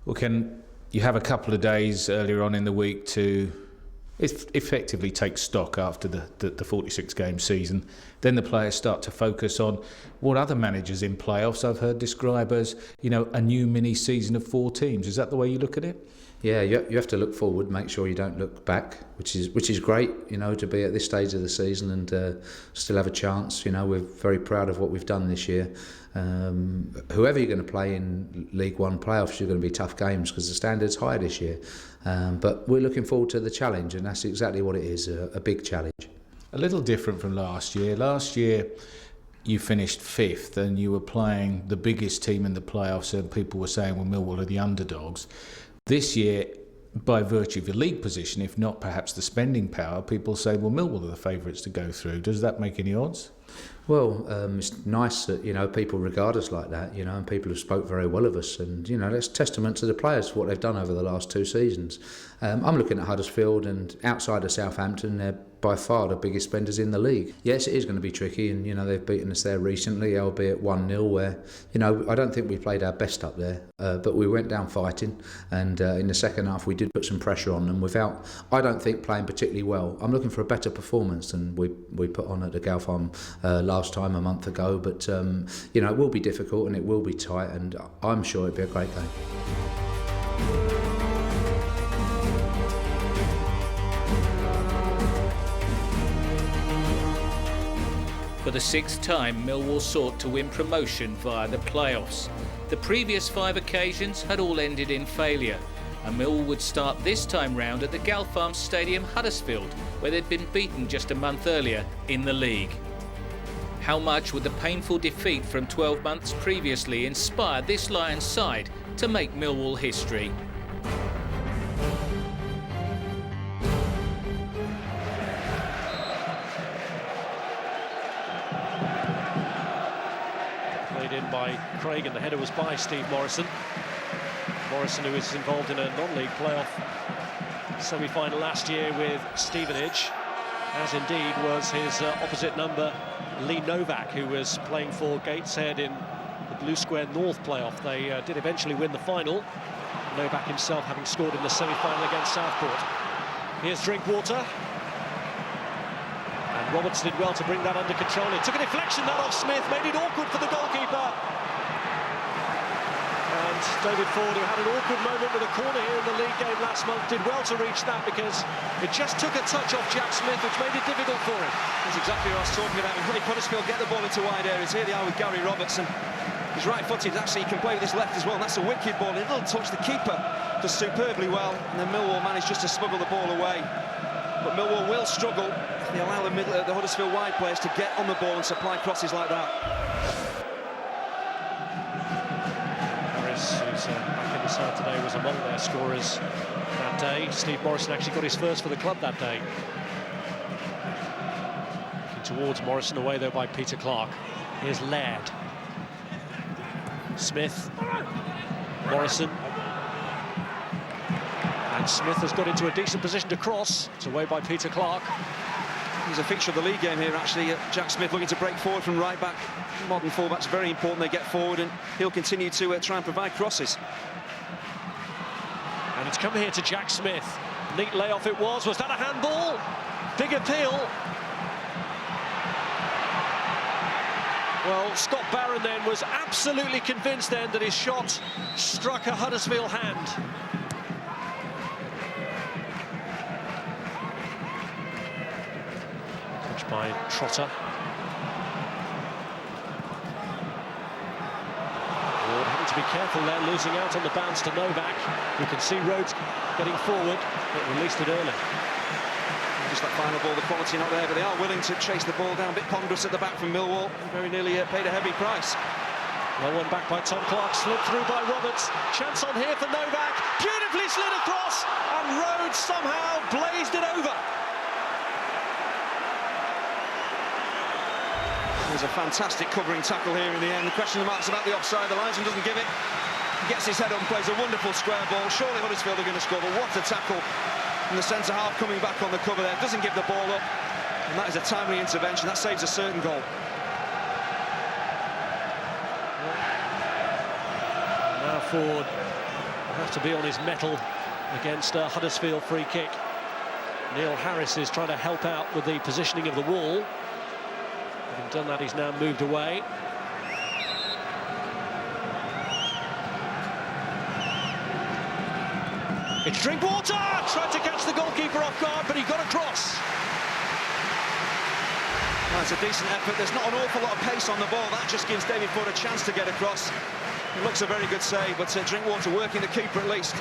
Well, Ken, you have a couple of days earlier on in the week to effectively take stock after the 46 game season. Then the players start to focus on what other managers in playoffs I've heard describe as, a new mini season of 4 teams. Is that the way you look at it? Yeah, you have to look forward, make sure you don't look back, which is great, to be at this stage of the season and still have a chance. We're very proud of what we've done this year. Whoever you're going to play in League One playoffs, you're going to be tough games because the standard's high this year. But we're looking forward to the challenge, and that's exactly what it is, a big challenge. A little different from last year. Last year, you finished 5th and you were playing the biggest team in the playoffs, and people were saying, well, Millwall are the underdogs. This year, by virtue of your league position, if not perhaps the spending power, people say, well, Millwall are the favourites to go through. Does that make any odds? Well, it's nice that, people regard us like that, and people have spoke very well of us, and, that's testament to the players for what they've done over the last 2 seasons. I'm looking at Huddersfield, and outside of Southampton, they're by far the biggest spenders in the league. Yes, it is going to be tricky, and, they've beaten us there recently, albeit 1-0, where, I don't think we played our best up there, but we went down fighting, and in the second half we did put some pressure on them without, I don't think, playing particularly well. I'm looking for a better performance than we put on at the Gale Farm last time a month ago, but it will be difficult and it will be tight, and I'm sure it'll be a great game. For the 6th time, Millwall sought to win promotion via the playoffs. The previous 5 occasions had all ended in failure, and Millwall would start this time round at the Gale Farm Stadium, Huddersfield, where they'd been beaten just a month earlier in the league. How much would the painful defeat from 12 months previously inspire this Lions side to make Millwall history? Played in by Craig, and the header was by Steve Morrison. Morrison, who is involved in a non-league playoff semi-final last year with Stevenage, as indeed was his opposite number, Lee Novak, who was playing for Gateshead in the Blue Square North playoff. They did eventually win the final, Novak himself having scored in the semi-final against Southport. Here's Drinkwater. And Roberts did well to bring that under control. It took a deflection, that off Smith, made it awkward for the goalkeeper. And David Ford, who had an awkward moment with a corner here in the league game last month, did well to reach that because it just took a touch off Jack Smith, which made it difficult for him. That's exactly what I was talking about. When Huddersfield get the ball into wide areas, here they are with Gary Robertson. He's right-footed, actually he can play with his left as well, and that's a wicked ball. A little touch, the keeper does superbly well, and then Millwall managed just to smuggle the ball away. But Millwall will struggle if they allow the Huddersfield wide players to get on the ball and supply crosses like that. Harris, who's back in the side today, was among their scorers that day. Steve Morrison actually got his first for the club that day. Looking towards Morrison, away though by Peter Clark. Here's Laird. Smith. Morrison. And Smith has got into a decent position to cross. It's away by Peter Clark. He's a feature of the league game here, actually. Jack Smith looking to break forward from right back. Modern fullbacks, very important they get forward, and he'll continue to try and provide crosses. And it's come here to Jack Smith. Neat layoff it was. Was that a handball? Big appeal. Well, Scott Barron then was absolutely convinced then that his shot struck a Huddersfield hand. Touched by Trotter. Ward having to be careful there, losing out on the bounce to Novak. You can see Rhodes getting forward, but released it early. Just that final ball, the quality not there, but they are willing to chase the ball down. A bit ponderous at the back from Millwall. Very nearly paid a heavy price. Well, one back by Tom Clark, slipped through by Roberts. Chance on here for Novak. Beautifully slid across, and Rhodes somehow blazed it over. There's a fantastic covering tackle here in the end. The question marks about the offside. The linesman doesn't give it. He gets his head up and plays a wonderful square ball. Surely Huddersfield are going to score, but what a tackle. And the centre-half coming back on the cover there, doesn't give the ball up, and that is a timely intervention. That saves a certain goal. Now Ford have to be on his mettle against Huddersfield free kick. Neil Harris is trying to help out with the positioning of the wall. Having done that, he's now moved away. It's Drinkwater! Tried to catch the goalkeeper off guard, but he got across. Well, it's a decent effort. There's not an awful lot of pace on the ball. That just gives David Ford a chance to get across. It looks a very good save, but Drinkwater working the keeper at least.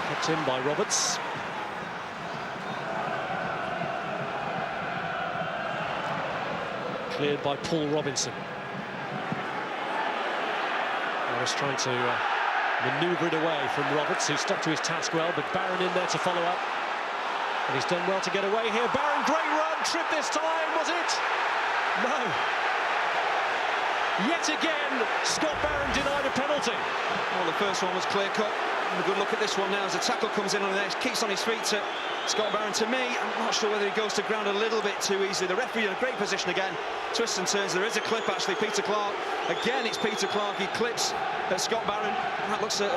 Kept in by Roberts. Cleared by Paul Robinson. Harris trying to manoeuvre it away from Roberts, who stuck to his task well, but Barron in there to follow up. And he's done well to get away here. Barron, great run, trip this time, was it? No. Yet again, Scott Barron denied a penalty. Well, the first one was clear-cut. A good look at this one now as the tackle comes in on the next, keeps on his feet to Scott Barron. To me, I'm not sure whether he goes to ground a little bit too easily. The referee in a great position again, twists and turns. There is a clip actually, Peter Clark. Again, it's Peter Clark. He clips at Scott Barron. That looks a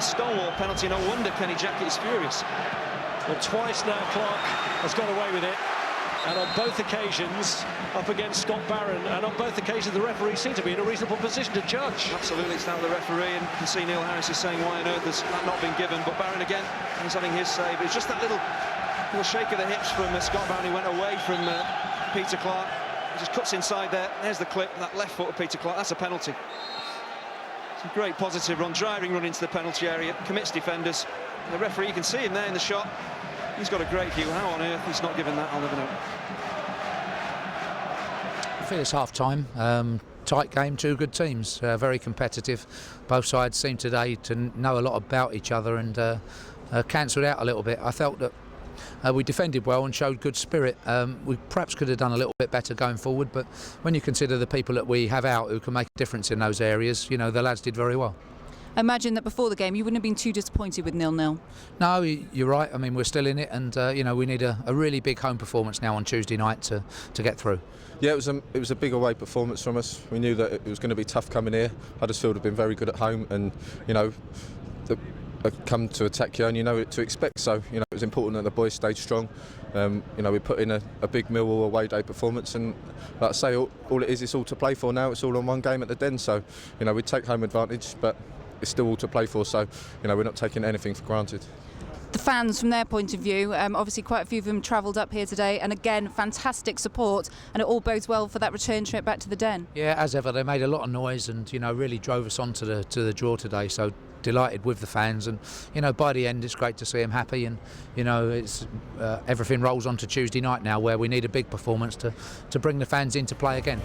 stonewall penalty. No wonder Kenny Jackett is furious. Well, twice now Clark has got away with it, and on both occasions up against Scott Barron, and on both occasions the referee seemed to be in a reasonable position to judge. Absolutely, it's down to the referee, and you can see Neil Harris is saying why on earth has that not been given, but Barron again, he's having his say. But it's just that little shake of the hips from Scott Barron. He went away from Peter Clark. He just cuts inside there. There's the clip, that left foot of Peter Clark. That's a penalty. It's a great positive run, driving run into the penalty area, commits defenders. The referee, you can see him there in the shot. He's got a great view. How on earth he's not given that, I'll never know. I feel it's half-time. Tight game, two good teams, very competitive. Both sides seem today to know a lot about each other and cancelled out a little bit. I felt that we defended well and showed good spirit. We perhaps could have done a little bit better going forward, but when you consider the people that we have out who can make a difference in those areas, you know, the lads did very well. I imagine that before the game you wouldn't have been too disappointed with 0-0. No, you're right. I mean, we're still in it, and you know, we need a really big home performance now on Tuesday night to get through. Yeah, it was a big away performance from us. We knew that it was going to be tough coming here. Huddersfield have been very good at home, and you know, come to attack you, and you know what to expect. So you know, it was important that the boys stayed strong. You know, we put in a big Millwall away day performance, and like I say, all it is, it's all to play for now. It's all on one game at the Den, so you know, we take home advantage, but it's still all to play for, so you know, we're not taking anything for granted. The fans, from their point of view, obviously quite a few of them travelled up here today, and again, fantastic support, and it all bodes well for that return trip back to the Den. Yeah, as ever, they made a lot of noise and you know, really drove us on to the draw today. So delighted with the fans, and you know, by the end, it's great to see them happy, and you know, it's everything rolls on to Tuesday night now, where we need a big performance to bring the fans into play again.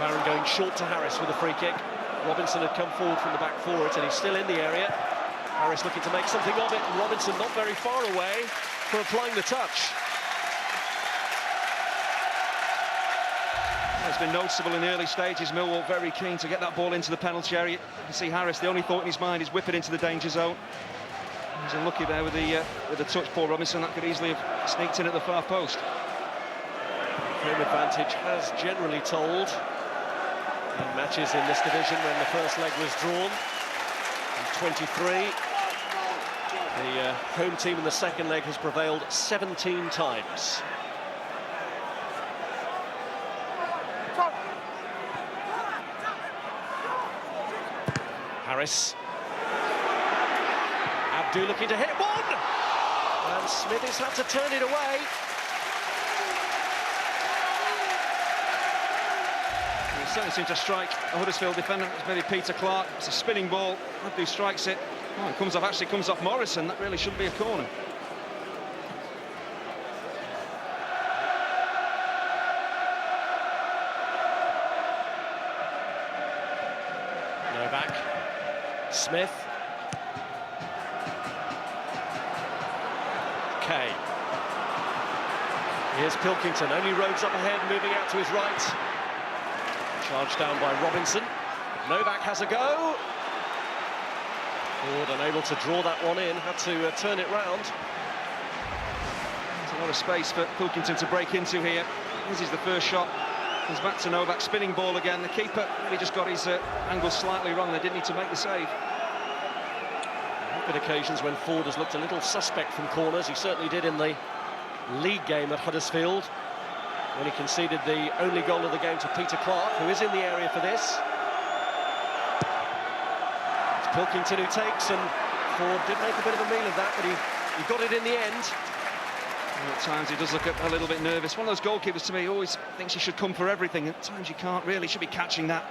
Barron going short to Harris with a free kick. Robinson had come forward from the back for it, and he's still in the area. Harris looking to make something of it, and Robinson not very far away for applying the touch. It's been noticeable in the early stages. Millwall very keen to get that ball into the penalty area. You can see Harris, the only thought in his mind is whip it into the danger zone. He's unlucky there with the touch. Paul Robinson, that could easily have sneaked in at the far post. Home advantage has generally told in matches in this division when the first leg was drawn. In 23, the home team in the second leg has prevailed 17 times. Harris. Abdu looking to hit one! And Smith has had to turn it away. He certainly seemed to strike a Huddersfield defender. It's maybe Peter Clark. It's a spinning ball. Abdu strikes it. Oh, it comes off Morrison. That really shouldn't be a corner. Smith. Kay. Here's Pilkington, only roads up ahead, moving out to his right. Charged down by Robinson. Novak has a go. Ford unable to draw that one in, had to turn it round. There's a lot of space for Pilkington to break into here. This is the first shot. Comes back to Novak, spinning ball again. The keeper really just got his angle slightly wrong. They didn't need to make the save. There have been occasions when Ford has looked a little suspect from corners. He certainly did in the league game at Huddersfield, when he conceded the only goal of the game to Peter Clark, who is in the area for this. It's Pilkington who takes, and Ford did make a bit of a meal of that, but he got it in the end. And at times he does look a little bit nervous. One of those goalkeepers, to me, always thinks he should come for everything. At times you can't really. Should be catching that.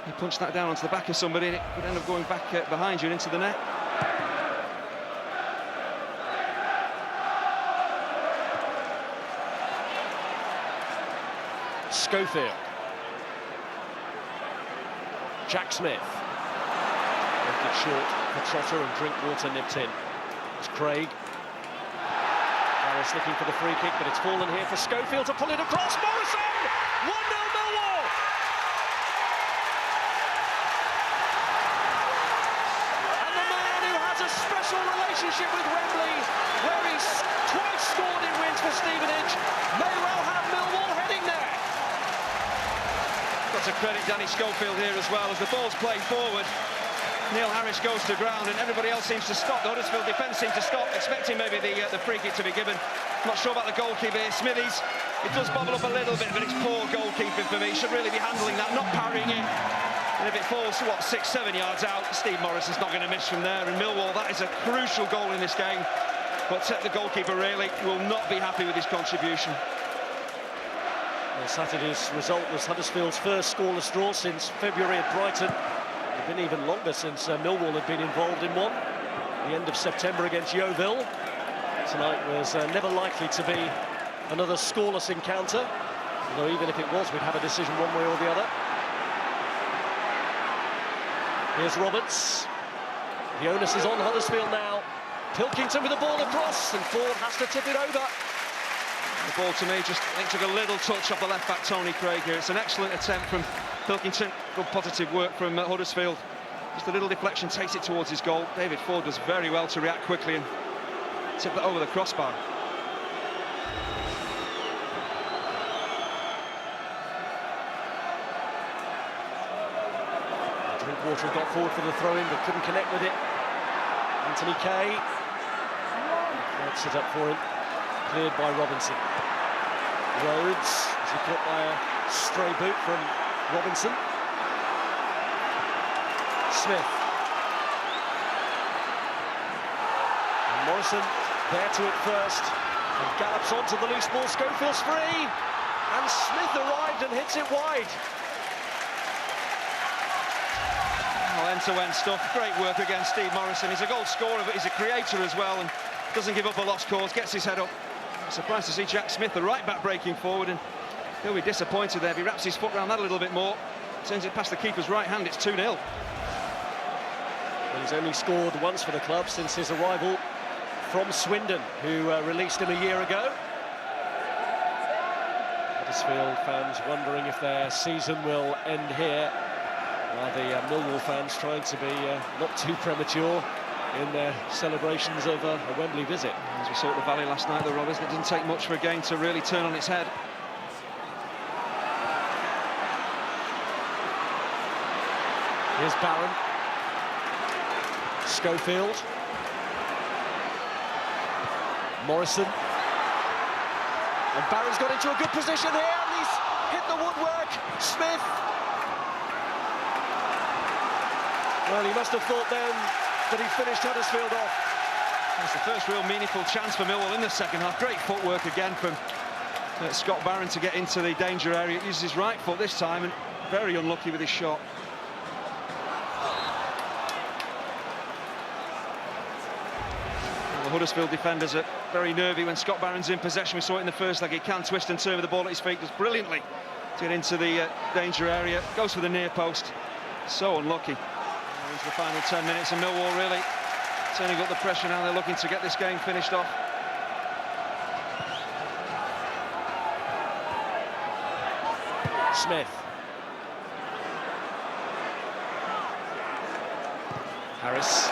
You punch that down onto the back of somebody, and it could end up going back behind you and into the net. Schofield. Jack Smith. Left it short for Trotter, and Drinkwater nipped in. It's Craig. Harris looking for the free kick, but it's fallen here for Schofield to pull it across. Morrison! 1-0 Millwall! And the man who has a special relationship with Wembley, where he's twice scored in wins for Stevenage, may well have Millwall heading there. Got to credit Danny Schofield here as well. As the ball's played forward, Neil Harris goes to ground and everybody else seems to stop. The Huddersfield defence seems to stop, expecting maybe the free kick to be given. Not sure about the goalkeeper here, Smithies. It does bobble up a little bit, but it's poor goalkeeping for me. He should really be handling that, not parrying it. And if it falls, what, 6-7 yards out, Steve Morrison's not going to miss from there. And Millwall, that is a crucial goal in this game. But the goalkeeper really will not be happy with his contribution. Well, Saturday's result was Huddersfield's first scoreless draw since February at Brighton. It's been even longer since Millwall had been involved in one. The end of September against Yeovil. Tonight was never likely to be another scoreless encounter. Although even if it was, we'd have a decision one way or the other. Here's Roberts. The onus is on Huddersfield now. Pilkington with the ball across, and Ford has to tip it over. The ball, to me, just I think took a little touch off the left back Tony Craig here. It's an excellent attempt from Pilkington. Good positive work from Huddersfield. Just a little deflection takes it towards his goal. David Ford does very well to react quickly and tip that over the crossbar. Drinkwater got forward for the throw-in but couldn't connect with it. Anthony Kay. That's it up for him. Cleared by Robinson. Rhodes, as he caught by a stray boot from Robinson. Smith. And Morrison there to it first. And gallops onto the loose ball. Schofield's free. And Smith arrived and hits it wide. End-to-end stuff. Great work against Steve Morrison. He's a goal scorer, but he's a creator as well, and doesn't give up a lost cause, gets his head up. I'm surprised to see Jack Smith, the right back, breaking forward, and he'll be disappointed there if he wraps his foot around that a little bit more. Sends it past the keeper's right hand. It's 2-0. Well, he's only scored once for the club since his arrival from Swindon, who released him a year ago. Huddersfield fans wondering if their season will end here. The Millwall fans trying to be not too premature in their celebrations of a Wembley visit. As we saw at the Valley last night, though, Rob, it doesn't take much for a game to really turn on its head. Here's Barron. Schofield. Morrison. And Barron's got into a good position here, and he's hit the woodwork. Smith. Well, he must have thought then that he finished Huddersfield off. That's the first real meaningful chance for Millwall in the second half. Great footwork again from Scott Barron to get into the danger area. He uses his right foot this time, and very unlucky with his shot. Well, the Huddersfield defenders are very nervy when Scott Barron's in possession. We saw it in the first leg. He can twist and turn with the ball at his feet. Does brilliantly to get into the danger area. Goes for the near post. So unlucky. into the final 10 minutes, and Millwall really turning up the pressure now. They're looking to get this game finished off. Smith. Harris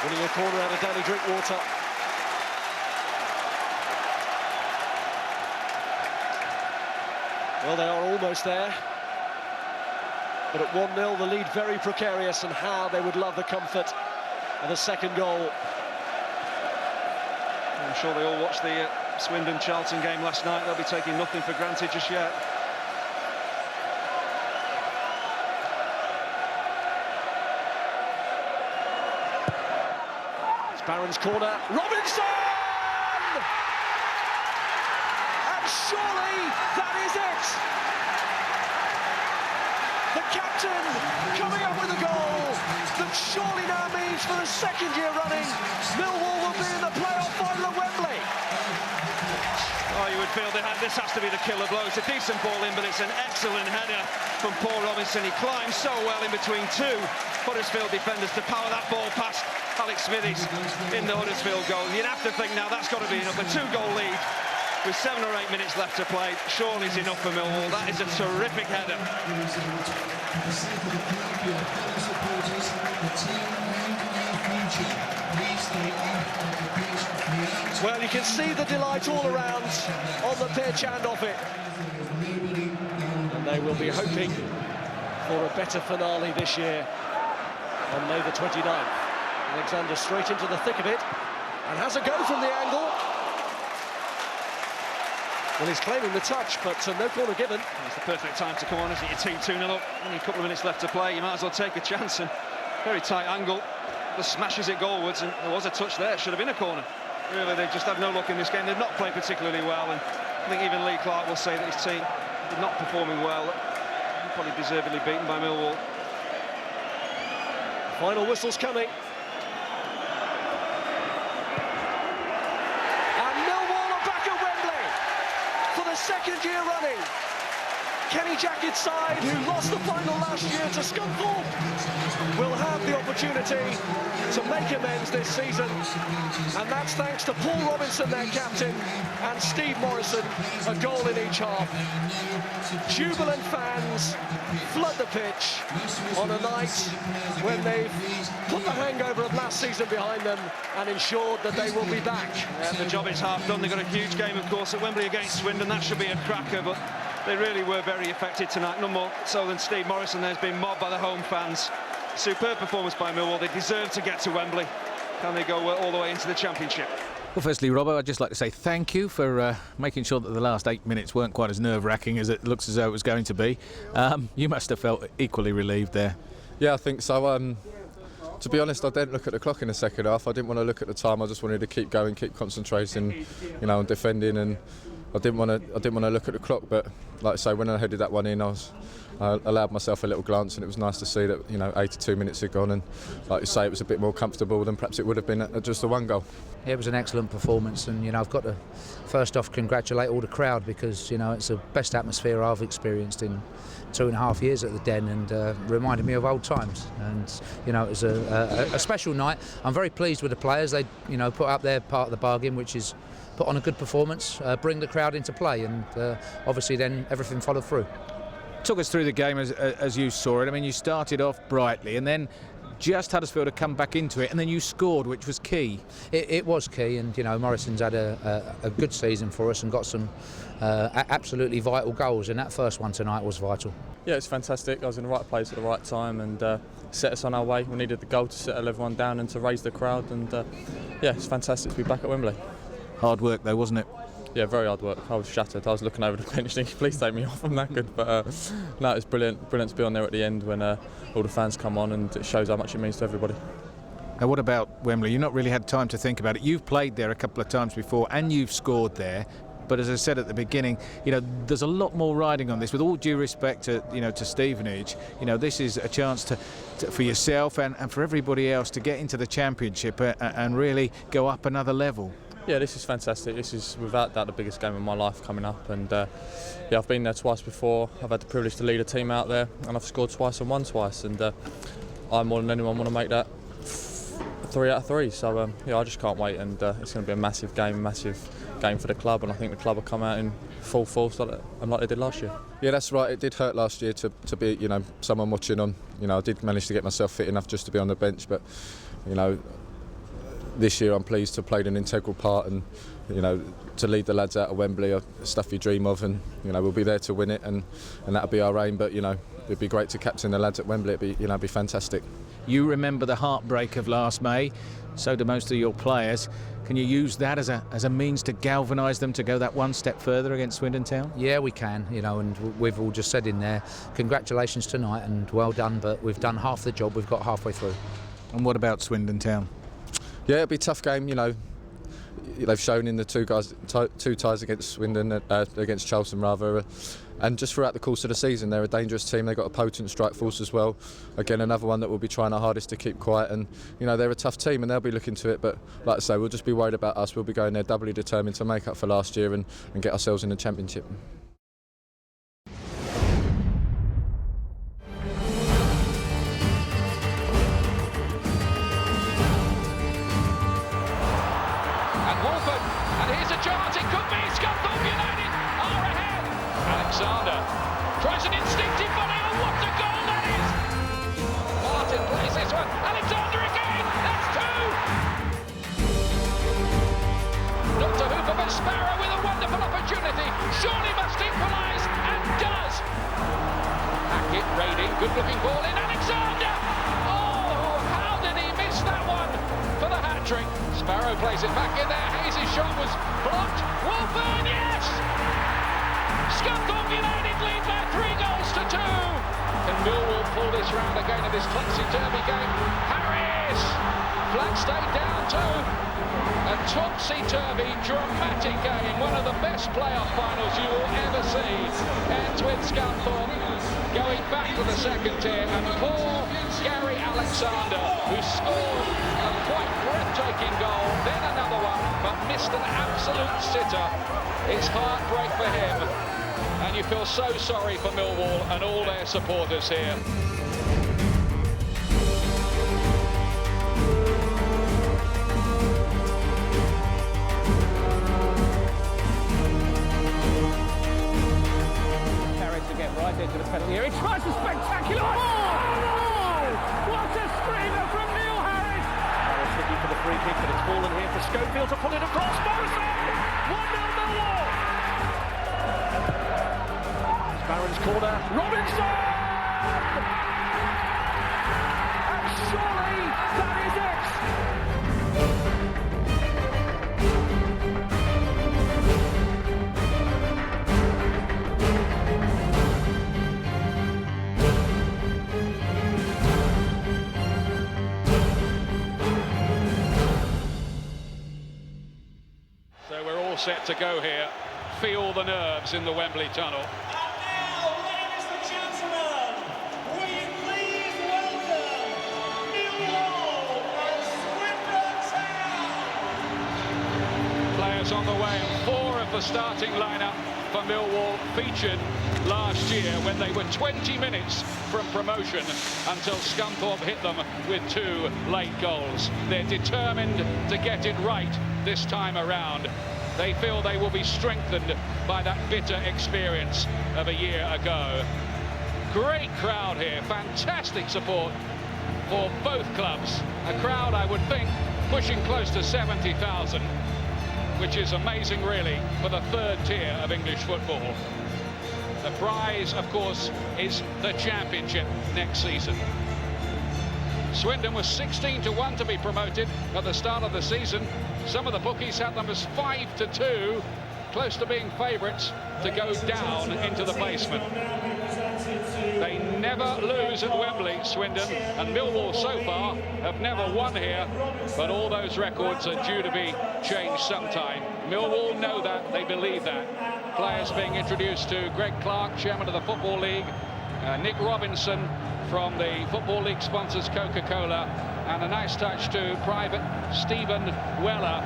winning a corner out of Danny Drinkwater. Well, they are almost there. But at 1-0, the lead very precarious, and how they would love the comfort of a second goal. I'm sure they all watched the Swindon-Charlton game last night. They'll be taking nothing for granted just yet. It's Barron's corner. Robinson! And surely that is it! The captain coming up with a goal that surely now means for the second year running, Millwall will be in the playoff final at Wembley. Oh, you would feel this has to be the killer blow. It's a decent ball in, but it's an excellent header from Paul Robinson. He climbs so well in between two Huddersfield defenders to power that ball past Alex Smithies in the Huddersfield goal. You'd have to think now that's got to be enough. A 2-goal lead with 7 or 8 minutes left to play surely is enough for Millwall. That is a terrific header. Well, you can see the delight all around on the pitch and off it. And they will be hoping for a better finale this year on May the 29th. Alexander straight into the thick of it and has a go from the angle. Well, he's claiming the touch, but no corner given. It's the perfect time to come on, isn't it? Your team 2-0 up, only a couple of minutes left to play. You might as well take a chance, and very tight angle. Just smashes it goalwards, and there was a touch there. It should have been a corner. Really, they've just had no luck in this game. They've not played particularly well, and I think even Lee Clark will say that his team is not performing well. Probably deservedly beaten by Millwall. Final whistle's coming. And Millwall are back at Wembley for the second year running. Kenny Jackett's side, who lost the final last year to Scunthorpe, will have the opportunity to make amends this season, and that's thanks to Paul Robinson, their captain, and Steve Morrison, a goal in each half. Jubilant fans flood the pitch on a night when they've put the hangover of last season behind them and ensured that they will be back. And the job is half done. They've got a huge game, of course, at Wembley against Swindon. That should be a cracker, but they really were very effective tonight. No more so than Steve Morrison. There's been mobbed by the home fans. Superb performance by Millwall. They deserve to get to Wembley. Can they go all the way into the Championship? Well, firstly, Robbo, I'd just like to say thank you for making sure that the last 8 minutes weren't quite as nerve-wracking as it looks as though it was going to be. You must have felt equally relieved there. Yeah, I think so. To be honest, I didn't look at the clock in the second half. I didn't want to look at the time. I just wanted to keep going, keep concentrating, on defending, and I didn't want to look at the clock. But like I say, when I headed that one in, I allowed myself a little glance, and it was nice to see that 82 minutes had gone, and like you say, it was a bit more comfortable than perhaps it would have been at just the one goal. Yeah, it was an excellent performance, and I've got to first off congratulate all the crowd, because it's the best atmosphere I've experienced in 2.5 years at the Den, and reminded me of old times. And it was a special night. I'm very pleased with the players. They put up their part of the bargain, which is put on a good performance, bring the crowd into play, and obviously then everything followed through. Talk us through the game as you saw it. I mean, you started off brightly, and then just Huddersfield had come back into it, and then you scored, which was key. It was key, and Morrison's had a good season for us and got some absolutely vital goals, and that first one tonight was vital. Yeah, it's fantastic. I was in the right place at the right time, and set us on our way. We needed the goal to settle everyone down and to raise the crowd, and yeah, it's fantastic to be back at Wembley. Hard work though, wasn't it? Yeah, very hard work. I was shattered. I was looking over the bench thinking, please take me off, I'm that good. But no, it's brilliant to be on there at the end when all the fans come on, and it shows how much it means to everybody. Now, what about Wembley? You've not really had time to think about it. You've played there a couple of times before, and you've scored there. But as I said at the beginning, there's a lot more riding on this. With all due respect to Stevenage, this is a chance for yourself and for everybody else to get into the Championship and really go up another level. Yeah, this is fantastic. This is without doubt the biggest game of my life coming up, and yeah, I've been there twice before. I've had the privilege to lead a team out there, and I've scored twice and won twice, and I more than anyone want to make that 3 out of 3. So yeah, I just can't wait, and it's going to be a massive game for the club, and I think the club will come out in full force like they did last year. Yeah, that's right. It did hurt last year to be, you know, someone watching on. You know, I did manage to get myself fit enough just to be on the bench, but you know, this year I'm pleased to have played an integral part, and you know, to lead the lads out of Wembley, stuff you dream of, and you know, we'll be there to win it, and that'll be our aim. But you know, it'd be great to captain the lads at Wembley. It'd be fantastic. You remember the heartbreak of last May, so do most of your players. Can you use that as a means to galvanise them to go that one step further against Swindon Town? Yeah, we can, you know, and we've all just said in there, congratulations tonight and well done, but we've done half the job, we've got halfway through. And what about Swindon Town? Yeah, it'll be a tough game, you know. They've shown in the two ties against Swindon, against Charlton rather, and just throughout the course of the season, they're a dangerous team. They've got a potent strike force as well. Again, another one that will be trying our hardest to keep quiet, and you know, they're a tough team and they'll be looking to it. But like I say, we'll just be worried about us. We'll be going there doubly determined to make up for last year and get ourselves in the Championship. Alexander tries an instinctive volley. Oh, what a goal that is! Martin plays this one. Alexander again. That's 2. Not to Hooper, but Sparrow with a wonderful opportunity. Surely must equalise, and does. Hackett raiding, good-looking ball in. Alexander. Oh, how did he miss that one for the hat-trick? Sparrow plays it back in there. Hayes' shot was blocked. Wolfern, yes. Scunthorpe United lead by 3 goals to 2. Can Millwall pull this round again in this topsy-turvy game? Harris! Flagstone down to a topsy-turvy dramatic game. One of the best playoff finals you will ever see. Ends with Scunthorpe going back to the second tier, and poor Gary Alexander, who scored a quite breathtaking goal, then another one, but missed an absolute sitter. It's heartbreak for him. And you feel so sorry for Millwall and all their supporters here. Carrick to get right into the penalty area. He tries a spectacular... Oh! What a screamer from Neil Harris! Harris looking for the free kick, but it's fallen here for Schofield to pull it across. Morrison! 1-0 Millwall! Barron's corner, Robinson! And surely that is it! So we're all set to go here. Feel the nerves in the Wembley tunnel. On the way, and 4 of the starting lineup for Millwall featured last year when they were 20 minutes from promotion until Scunthorpe hit them with 2 late goals. They're determined to get it right this time around. They feel they will be strengthened by that bitter experience of a year ago. Great crowd here, fantastic support for both clubs. A crowd, I would think, pushing close to 70,000. Which is amazing, really, for the 3rd tier of English football. The prize, of course, is the Championship next season. Swindon was 16-1 to be promoted at the start of the season. Some of the bookies had them as 5-2, close to being favourites to go down into the basement. They never lose at Wembley, Swindon, and Millwall so far have never won here, but all those records are due to be changed sometime. Millwall know that, they believe that. Players being introduced to Greg Clark, chairman of the Football League, Nick Robinson from the Football League sponsors Coca-Cola, and a nice touch to Private Stephen Weller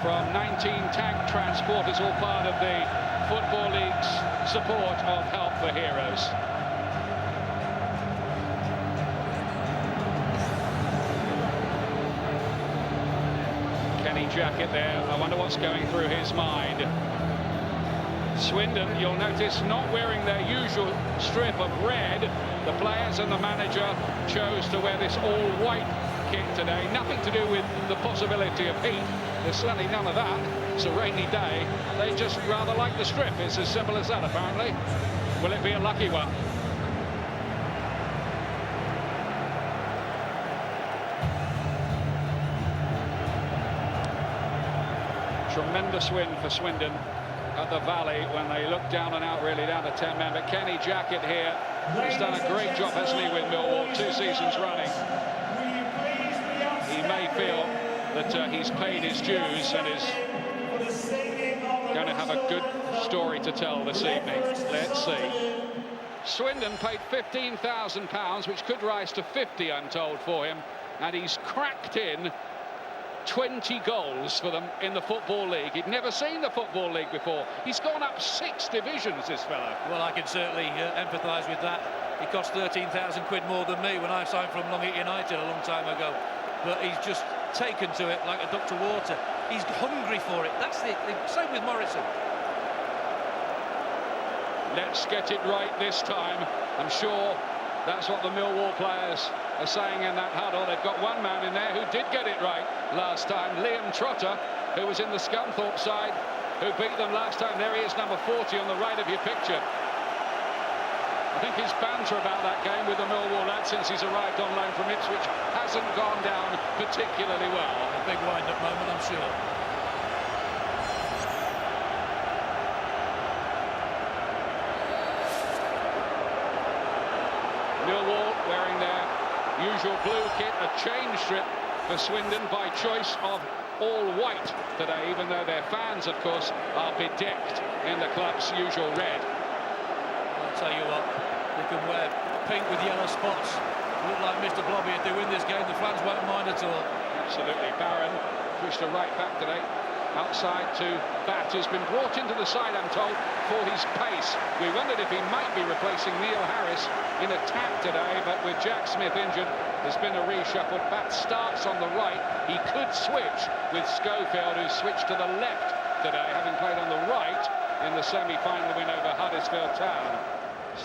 from 19 Tank Transporters, all part of the Football League's support of Help for Heroes. Kenny Jackett there. I wonder what's going through his mind. Swindon, you'll notice, not wearing their usual strip of red. The players and the manager chose to wear this all-white kit today. Nothing to do with the possibility of heat. There's certainly none of that. It's a rainy day. They just rather like the strip. It's as simple as that, apparently. Will it be a lucky one? Tremendous win for Swindon at the Valley when they looked down and out, really down to 10 men. But Kenny Jackett here, he's done a great job, hasn't he, with Millwall, 2 seasons running. He may feel that he's paid his dues and is going to have a good story to tell this evening. Let's see. Swindon paid £15,000, which could rise to 50, I'm told, for him, and he's cracked in 20 goals for them in the Football League. He'd never seen the Football League before. He's gone up 6 divisions, this fellow. Well, I can certainly empathise with that. He cost 13,000 quid more than me when I signed from Longit United a long time ago. But he's just taken to it like a duck to water. He's hungry for it. That's the same with Morrison. Let's get it right this time. I'm sure that's what the Millwall players are saying in that huddle. They've got one man in there who did get it right last time, Liam Trotter, who was in the Scunthorpe side, who beat them last time. There he is, number 40 on the right of your picture. I think his banter about that game with the Millwall lad since he's arrived on loan from Ipswich hasn't gone down particularly well. A big wind-up moment, I'm sure. Millwall wearing their usual blue kit, a change strip for Swindon by choice of all white today, even though their fans, of course, are bedecked in the club's usual red. I'll tell you what, they can wear pink with yellow spots. Look like Mr. Blobby. If they win this game, the fans won't mind at all. Absolutely. Barron pushed a right back today. Outside to Bat, who's been brought into the side, I'm told, for his pace. We wondered if he might be replacing Neil Harris in attack today, but with Jack Smith injured, there's been a reshuffle. Bat starts on the right. He could switch with Schofield, who switched to the left today, having played on the right in the semi-final win over Huddersfield Town.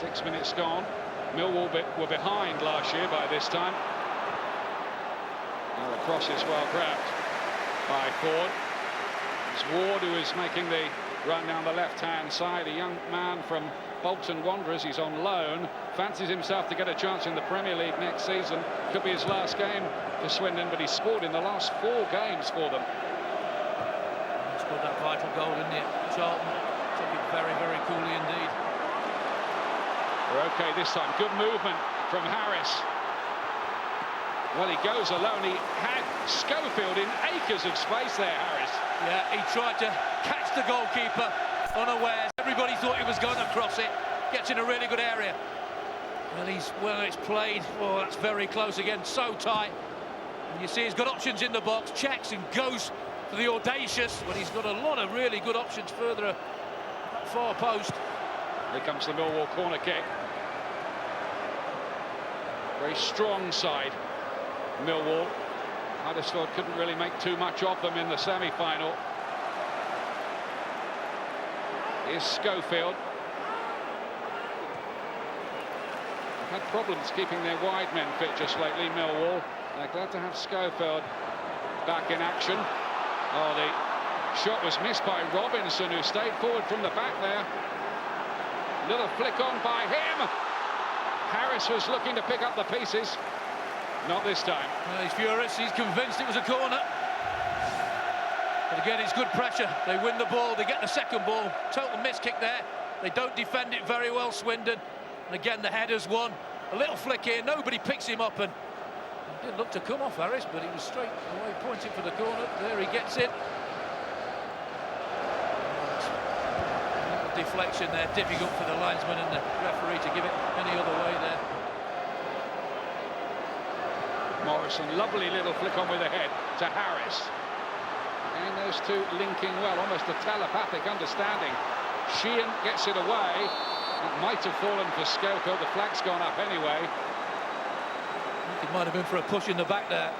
6 minutes gone. Millwall were behind last year by this time. Now the cross is well grabbed by Ford. It's Ward who is making the run down the left-hand side. A young man from Bolton Wanderers. He's on loan. Fancies himself to get a chance in the Premier League next season. Could be his last game for Swindon, but he's scored in the last 4 games for them. He scored that vital goal, didn't he? Charlton took it very, very coolly indeed. We're okay this time. Good movement from Harris. Well, he goes alone. He had Schofield in acres of space there, Harris. Yeah, he tried to catch the goalkeeper unawares. Everybody thought he was going to cross it. Gets in a really good area. Well, it's played. Oh, that's very close again. So tight. And you see he's got options in the box. Checks and goes for the audacious. But he's got a lot of really good options further far post. Here comes the Millwall corner kick. Very strong side, Millwall. Huddersfield couldn't really make too much of them in the semi-final. Here's Schofield. They've had problems keeping their wide men fit just lately, Millwall. They're glad to have Schofield back in action. Oh, the shot was missed by Robinson, who stayed forward from the back there. Little flick on by him. Harris was looking to pick up the pieces. Not this time. Well, he's furious. He's convinced it was a corner. But again, it's good pressure. They win the ball. They get the second ball. Total miss kick there. They don't defend it very well, Swindon. And again, the header's won. A little flick here. Nobody picks him up, and he didn't look to come off Harris, but he was straight away pointing for the corner. There he gets it. Deflection there, difficult for the linesman and the referee to give it any other way there. Morrison, lovely little flick on with the head to Harris. And those two linking well, almost a telepathic understanding. Sheehan gets it away. It might have fallen for Schofield. The flag's gone up anyway. I think it might have been for a push in the back there.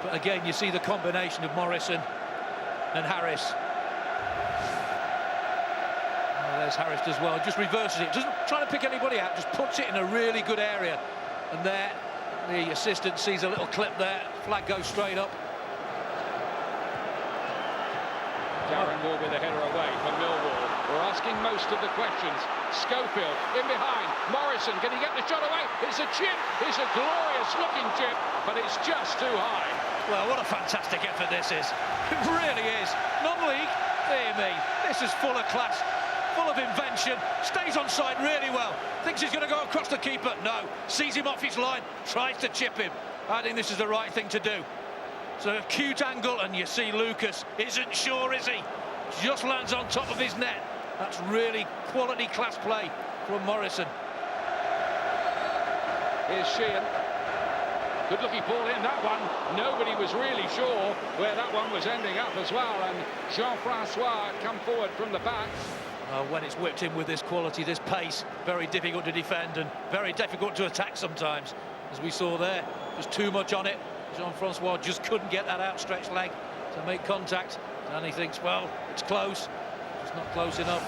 But again, you see the combination of Morrison and Harris. Oh, there's Harris as well, just reverses it, doesn't try to pick anybody out, just puts it in a really good area. And there, the assistant sees a little clip there, flag goes straight up. Darren Wall with a header away from Millwall. We're asking most of the questions. Schofield in behind. Morrison, can he get the shot away? It's a chip. It's a glorious looking chip, but it's just too high. Well, what a fantastic effort this is. It really is. Non-league, dear me. This is full of class, full of invention. Stays on side really well. Thinks he's going to go across the keeper. No. Sees him off his line. Tries to chip him. I think this is the right thing to do. It's a cute angle, and you see Lucas isn't sure, is he? Just lands on top of his net. That's really quality class play from Morrison. Here's Sheehan. Good looking ball in that one. Nobody was really sure where that one was ending up as well, and Jean-Francois come forward from the back. When it's whipped in with this quality, this pace, very difficult to defend and very difficult to attack sometimes, as we saw there. Just too much on it. Jean-Francois just couldn't get that outstretched leg to make contact, and he thinks, well, it's close. It's not close enough.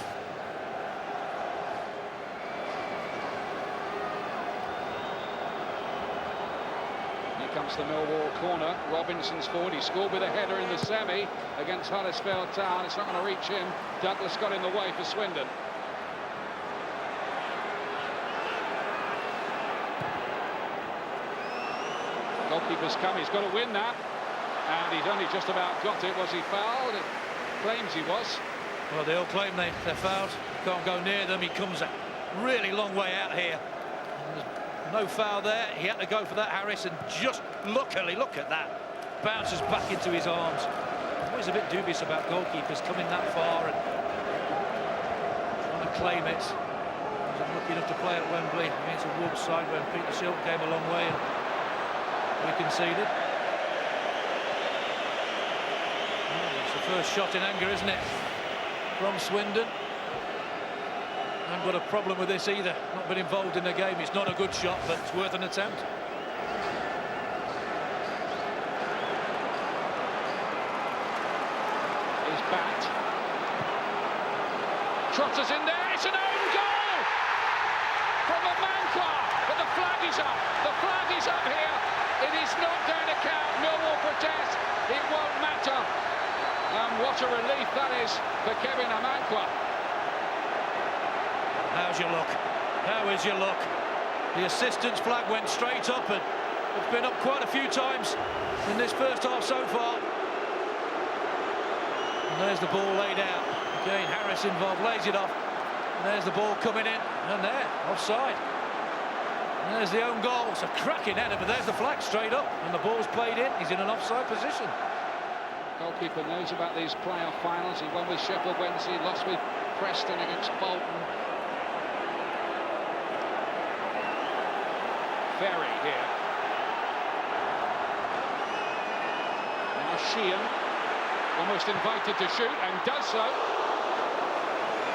Here comes the Millwall corner. Robinson's forward. He scored with a header in the semi against Huddersfield Town. It's not going to reach him. Douglas got in the way for Swindon. Goalkeeper's come. He's got to win that. And he's only just about got it. Was he fouled? It claims he was. Well, they all claim they're fouled. Can't go near them. He comes a really long way out here. There's no foul there. He had to go for that, Harris, and just luckily, look at that. Bounces back into his arms. I'm always a bit dubious about goalkeepers coming that far and trying to claim it. He was lucky enough to play at Wembley against the Wolves side when Peter Shilton came a long way and we conceded. It's the first shot in anger, isn't it, from Swindon? I haven't got a problem with this either. Not been involved in the game. It's not a good shot, but it's worth an attempt. He's back. Trotters in there. It's an own goal from Amankwa, but the flag is up. The flag is up here. It is not going to count. Millwall protest. It won't matter. And what a relief that is for Kevin Amankwa. How's your luck? How is your luck? The assistant's flag went straight up, and it's been up quite a few times in this first half so far. And there's the ball laid out. Again, Harris involved, lays it off. And there's the ball coming in, and there, offside. And there's the own goal. It's a cracking header, but there's the flag straight up, and the ball's played in. He's in an offside position. Goalkeeper knows about these playoff finals. He won with Sheffield Wednesday, lost with Preston against Bolton. Ferry here. Now Sheehan, almost invited to shoot, and does so.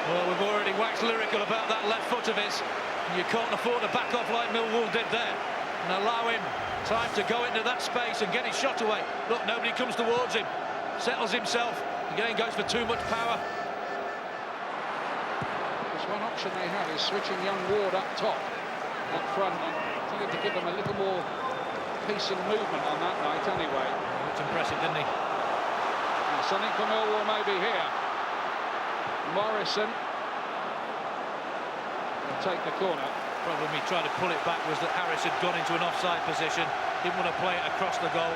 Well, we've already waxed lyrical about that left foot of his. You can't afford to back off like Millwall did there and allow him time to go into that space and get his shot away. Look, nobody comes towards him. Settles himself. Again, goes for too much power. There's one option they have is switching young Ward up top, up front. I think to give them a little more pace and movement on that night anyway. It's impressive, didn't he? Now, something for Millwall maybe here. Morrison will take the corner. Problem he tried to pull it back was that Harris had gone into an offside position. Didn't want to play it across the goal.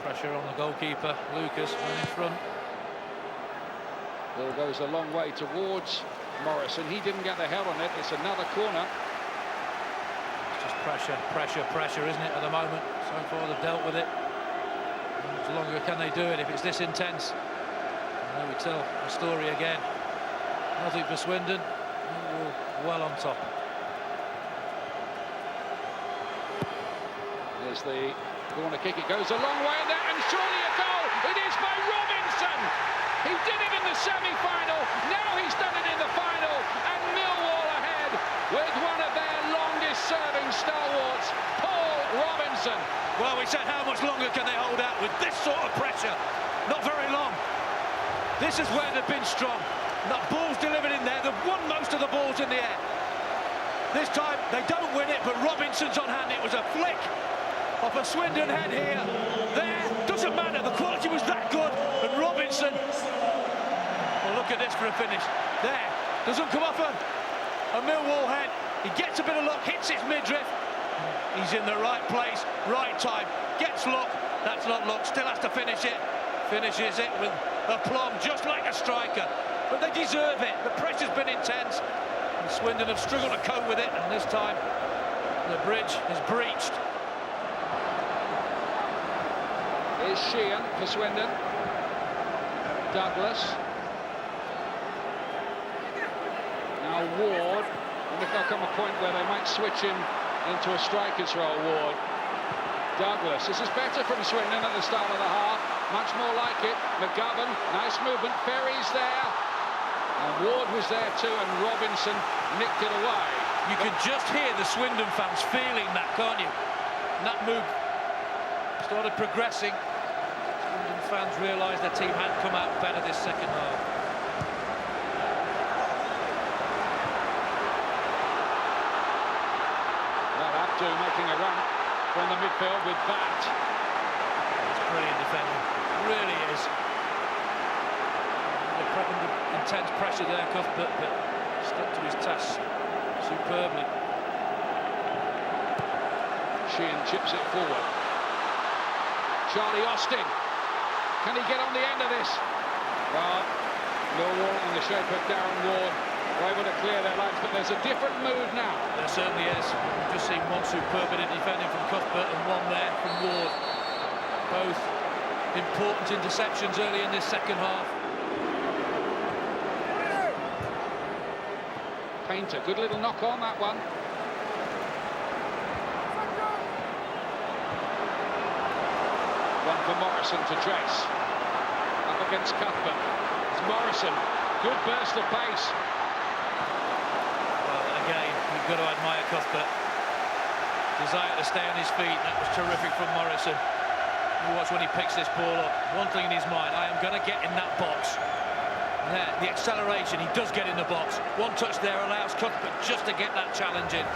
Pressure on the goalkeeper, Lucas, right in front. Ball goes a long way towards Morrison. He didn't get the head on it. It's another corner. It's just pressure, pressure, pressure, isn't it, at the moment? So far they've dealt with it. How much longer can they do it if it's this intense? And there we tell the story again. Nothing for Swindon. Well on top. There's the corner kick. It goes a long way in there, and surely a goal. It is by Robinson. He did it in the semi-final. Now he's done it in the final, and Millwall ahead with one of their longest-serving stalwarts, Paul Robinson. Well, we said how much longer can they hold out with this sort of pressure? Not very long. This is where they've been strong. Not balls delivered in there. They've won most of the balls in the air. This time they don't win it, but Robinson's on hand. It was a flick off a Swindon head here. There, doesn't matter. The quality was that good, and Robinson. Well, look at this for a finish. There, doesn't come off a Millwall head. He gets a bit of luck, hits its midriff. He's in the right place, right time. Gets luck. That's not luck. Still has to finish it. Finishes it with aplomb, just like a striker. But they deserve it. The pressure's been intense. And Swindon have struggled to cope with it, and this time the bridge is breached. Is Sheehan for Swindon. Douglas. Now Ward. And if there'll come a point where they might switch him into a striker's role, Ward. Douglas. This is better from Swindon at the start of the half. Much more like it. McGovern. Nice movement. Ferry's there. And Ward was there too, and Robinson nicked it away. You can just hear the Swindon fans feeling that, can't you? And that move started progressing. Swindon fans realised their team had come out better this second half. Well, Abdu making a run from the midfield with that. It's brilliant defending. It really is. They're prepping the intense pressure there, Cuthbert, but stuck to his task superbly. Sheehan chips it forward. Charlie Austin. Can he get on the end of this? Well, Millwall in the shape of Darren Ward are able to clear their lines, but there's a different mood now. There certainly is. We've just seen one superb bit of defending from Cuthbert and one there from Ward. Both important interceptions early in this second half. Painter, good little knock on that one. One for Morrison to chase. Up against Cuthbert. It's Morrison. Good burst of pace. Well, again, you've got to admire Cuthbert. Desire to stay on his feet. That was terrific from Morrison. You watch when he picks this ball up. One thing in his mind, I am going to get in that box. There, the acceleration, he does get in the box. One touch there allows Cuthbert just to get that challenge in.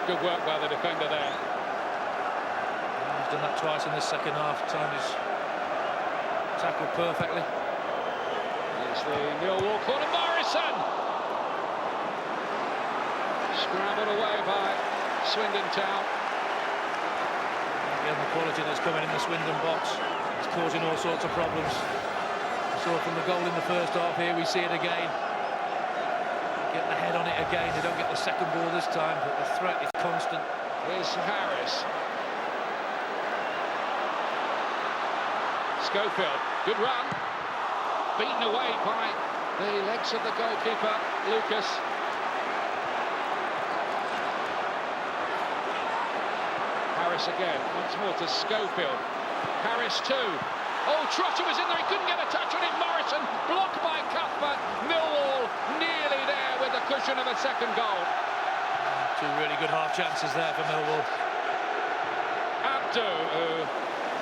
Good work by the defender there. He's done that twice in this second half. Timed his tackle perfectly. It's the Millwall corner. Morrison! Scrambled away by Swindon Town. Again, the quality that's coming in the Swindon box is causing all sorts of problems. We saw from the goal in the first half, here we see it again. Get the head on it again. They don't get the second ball this time, but the threat is constant. Here's Harris. Schofield, good run. Beaten away by the legs of the goalkeeper, Lucas. Harris again, once more to Schofield. Harris too. Oh, Trotter was in there, he couldn't get a touch on it. Morrison, blocked by Cuthbert. Millwall nearly there with the cushion of a second goal. Two really good half chances there for Millwall. Abdu, who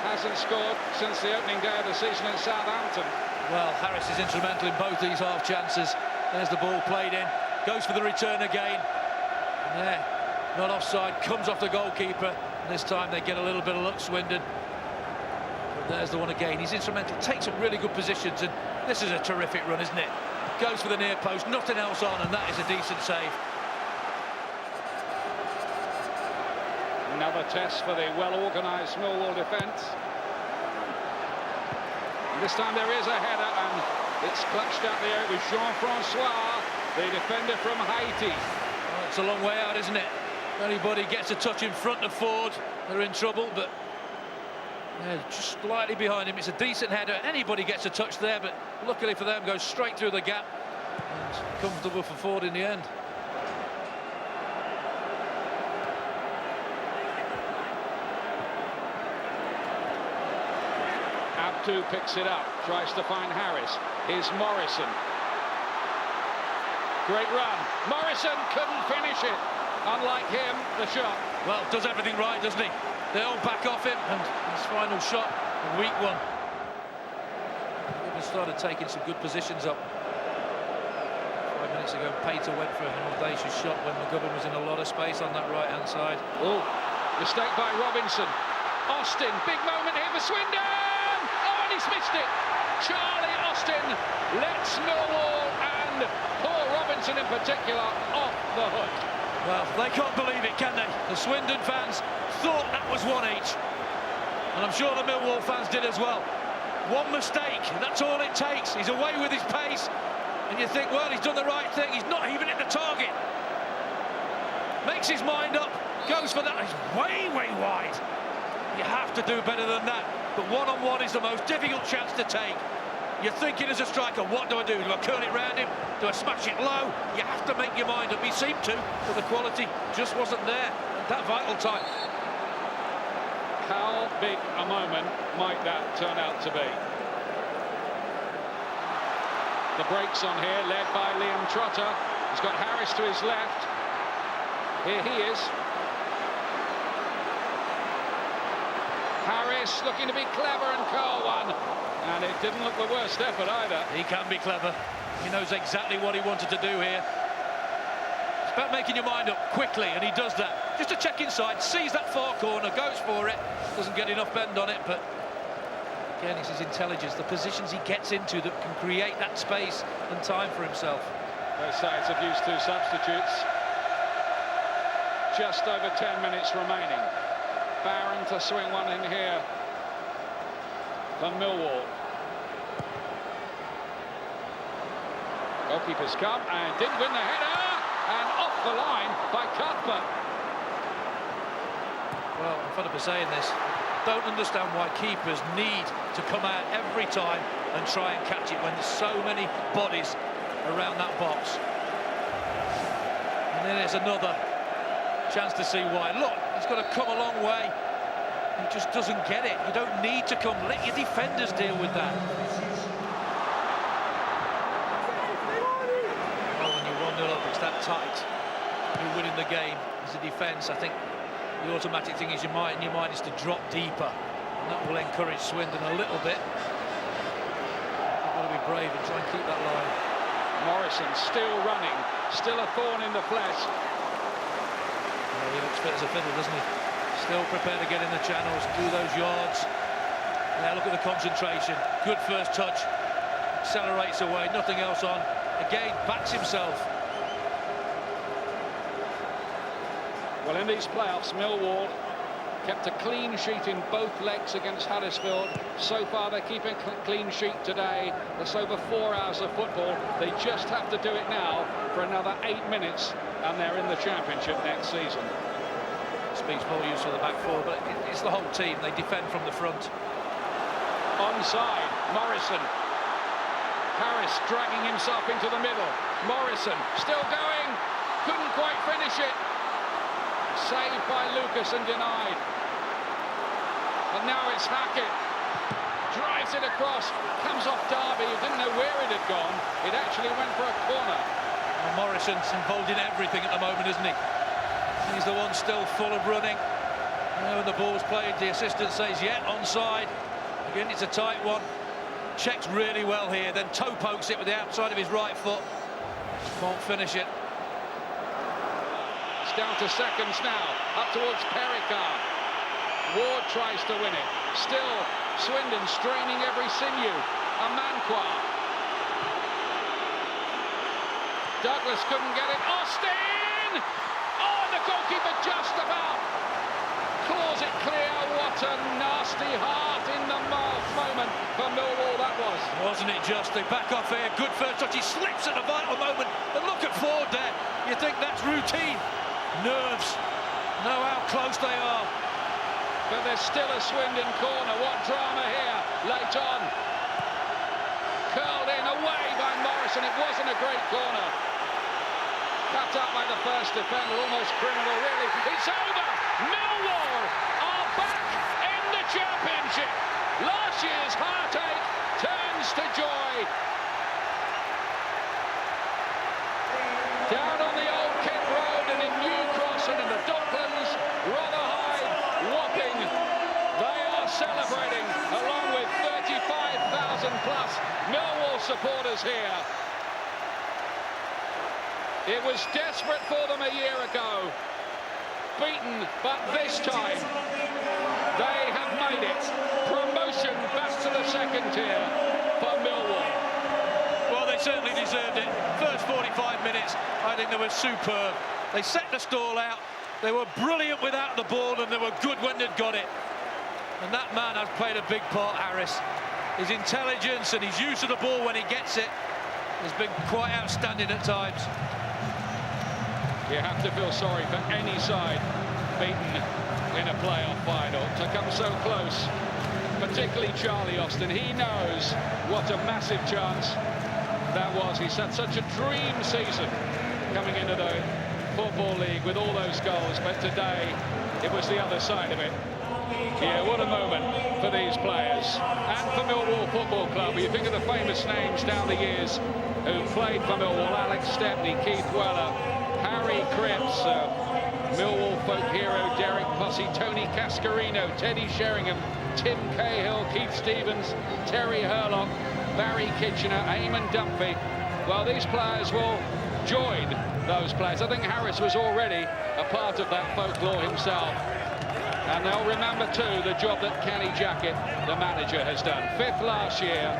hasn't scored since the opening day of the season in Southampton. Well, Harris is instrumental in both these half chances. There's the ball played in, goes for the return again. And there, not offside, comes off the goalkeeper. This time they get a little bit of luck, Swindon. But there's the one again. He's instrumental, takes some really good positions, and this is a terrific run, isn't it? Goes for the near post, nothing else on, and that is a decent save. Another test for the well-organised Millwall defence. And this time there is a header, and it's clutched out there with Jean-Francois, the defender from Haiti. Well, it's a long way out, isn't it? Anybody gets a touch in front of Ford, they're in trouble, but just slightly behind him. It's a decent header. Anybody gets a touch there, but luckily for them, goes straight through the gap. And comfortable for Ford in the end. Abdu picks it up, tries to find Harris. Here's Morrison. Great run. Morrison couldn't finish it. Unlike him, the shot. Well, does everything right, doesn't he? They all back off him, and his final shot, a weak one. He started taking some good positions up. 5 minutes ago, Pater went for an audacious shot when McGovern was in a lot of space on that right-hand side. Oh, mistake by Robinson. Austin, big moment here for Swindon! Oh, and he's missed it! Charlie Austin lets Millwall and Paul Robinson in particular off the hook. Well, they can't believe it, can they? The Swindon fans thought that was one each. And I'm sure the Millwall fans did as well. One mistake, that's all it takes. He's away with his pace. And you think, well, he's done the right thing. He's not even hit the target. Makes his mind up, goes for that. He's way, way wide. You have to do better than that. But one-on-one is the most difficult chance to take. You're thinking as a striker, what do I do? Do I curl it round him? Do I smash it low? You have to make your mind up. He seemed to, but the quality just wasn't there at that vital time. How big a moment might that turn out to be? The brakes on here, led by Liam Trotter. He's got Harris to his left. Here he is. Harris looking to be clever and curl one. And it didn't look the worst effort either. He can be clever. He knows exactly what he wanted to do here. It's about making your mind up quickly, and he does that. Just a check inside, sees that far corner, goes for it. Doesn't get enough bend on it, but again, it's his intelligence, the positions he gets into that can create that space and time for himself. Both sides have used two substitutes. Just over 10 minutes remaining. Barron to swing one in here for Millwall. Goalkeeper's come and didn't win the header, and off the line by Cuthbert. Well, I'm fed up of saying this. Don't understand why keepers need to come out every time and try and catch it when there's so many bodies around that box. And then there's another chance to see why. Look, he's got to come a long way. He just doesn't get it. You don't need to come. Let your defenders deal with that. Well, when you're 1-0 up, it's that tight. You're winning the game as a defence. I think the automatic thing is your mind is to drop deeper, and that will encourage Swindon a little bit. You've got to be brave and try and keep that line. Morrison still running, still a thorn in the flesh. Well, he looks fit as a fiddle, doesn't he? Still prepared to get in the channels, do those yards. Now look at the concentration. Good first touch. Accelerates away, nothing else on. Again, backs himself. Well, in these playoffs, Millwall kept a clean sheet in both legs against Huddersfield. So far, they're keeping a clean sheet today. There's over 4 hours of football. They just have to do it now for another 8 minutes, and they're in the Championship next season. Speaks volumes for the back four, but it's the whole team. They defend from the front. Onside, Morrison. Harris dragging himself into the middle. Morrison still going. Couldn't quite finish it. Saved by Lucas and denied. But now it's Hackett. Drives it across. Comes off Derby, who didn't know where it had gone. It actually went for a corner. Well, Morrison's involved in everything at the moment, isn't he? He's the one still full of running. When the ball's played, the assistant says, yeah, onside. Again, it's a tight one. Checks really well here, then toe pokes it with the outside of his right foot. Can't finish it. It's down to seconds now, up towards Pericard. Ward tries to win it. Still, Swindon straining every sinew. Amankwa. Douglas couldn't get it. Austin! Oh, the goalkeeper just about claws it clear. What a nasty heart in the mouth moment for Millwall that was. Wasn't it just? They back off here. Good first touch. He slips at a vital moment. And look at Ford there. You think that's routine. Nerves. Know how close they are. But there's still a Swindon corner. What drama here late on. Curled in away by Morrison. It wasn't a great corner. Cut up by the first defender, almost criminal, really. It's over! Millwall are back in the Championship! Last year's heartache turns to joy. Down on the old Kent Road and in New Cross and in the Docklands, Rotherhithe, Wapping, they are celebrating along with 35,000 plus Millwall supporters here. It was desperate for them a year ago. Beaten, but this time they have made it. Promotion back to the second tier for Millwall. Well, they certainly deserved it. First 45 minutes, I think they were superb. They set the stall out. They were brilliant without the ball, and they were good when they'd got it. And that man has played a big part, Harris. His intelligence and his use of the ball when he gets it has been quite outstanding at times. You have to feel sorry for any side beaten in a playoff final to come so close, particularly Charlie Austin. He knows what a massive chance that was. He's had such a dream season coming into the Football League with all those goals, but today it was the other side of it. Yeah, what a moment for these players and for Millwall Football Club. You think of the famous names down the years who played for Millwall: Alex Stepney, Keith Weller, Harry Cripps, Millwall folk hero Derek Posse, Tony Cascarino, Teddy Sheringham, Tim Cahill, Keith Stevens, Terry Hurlock, Barry Kitchener, Eamon Dunphy. Well, these players will join those players. I think Harris was already a part of that folklore himself. And they'll remember too the job that Kenny Jackett, the manager, has done. 5th last year,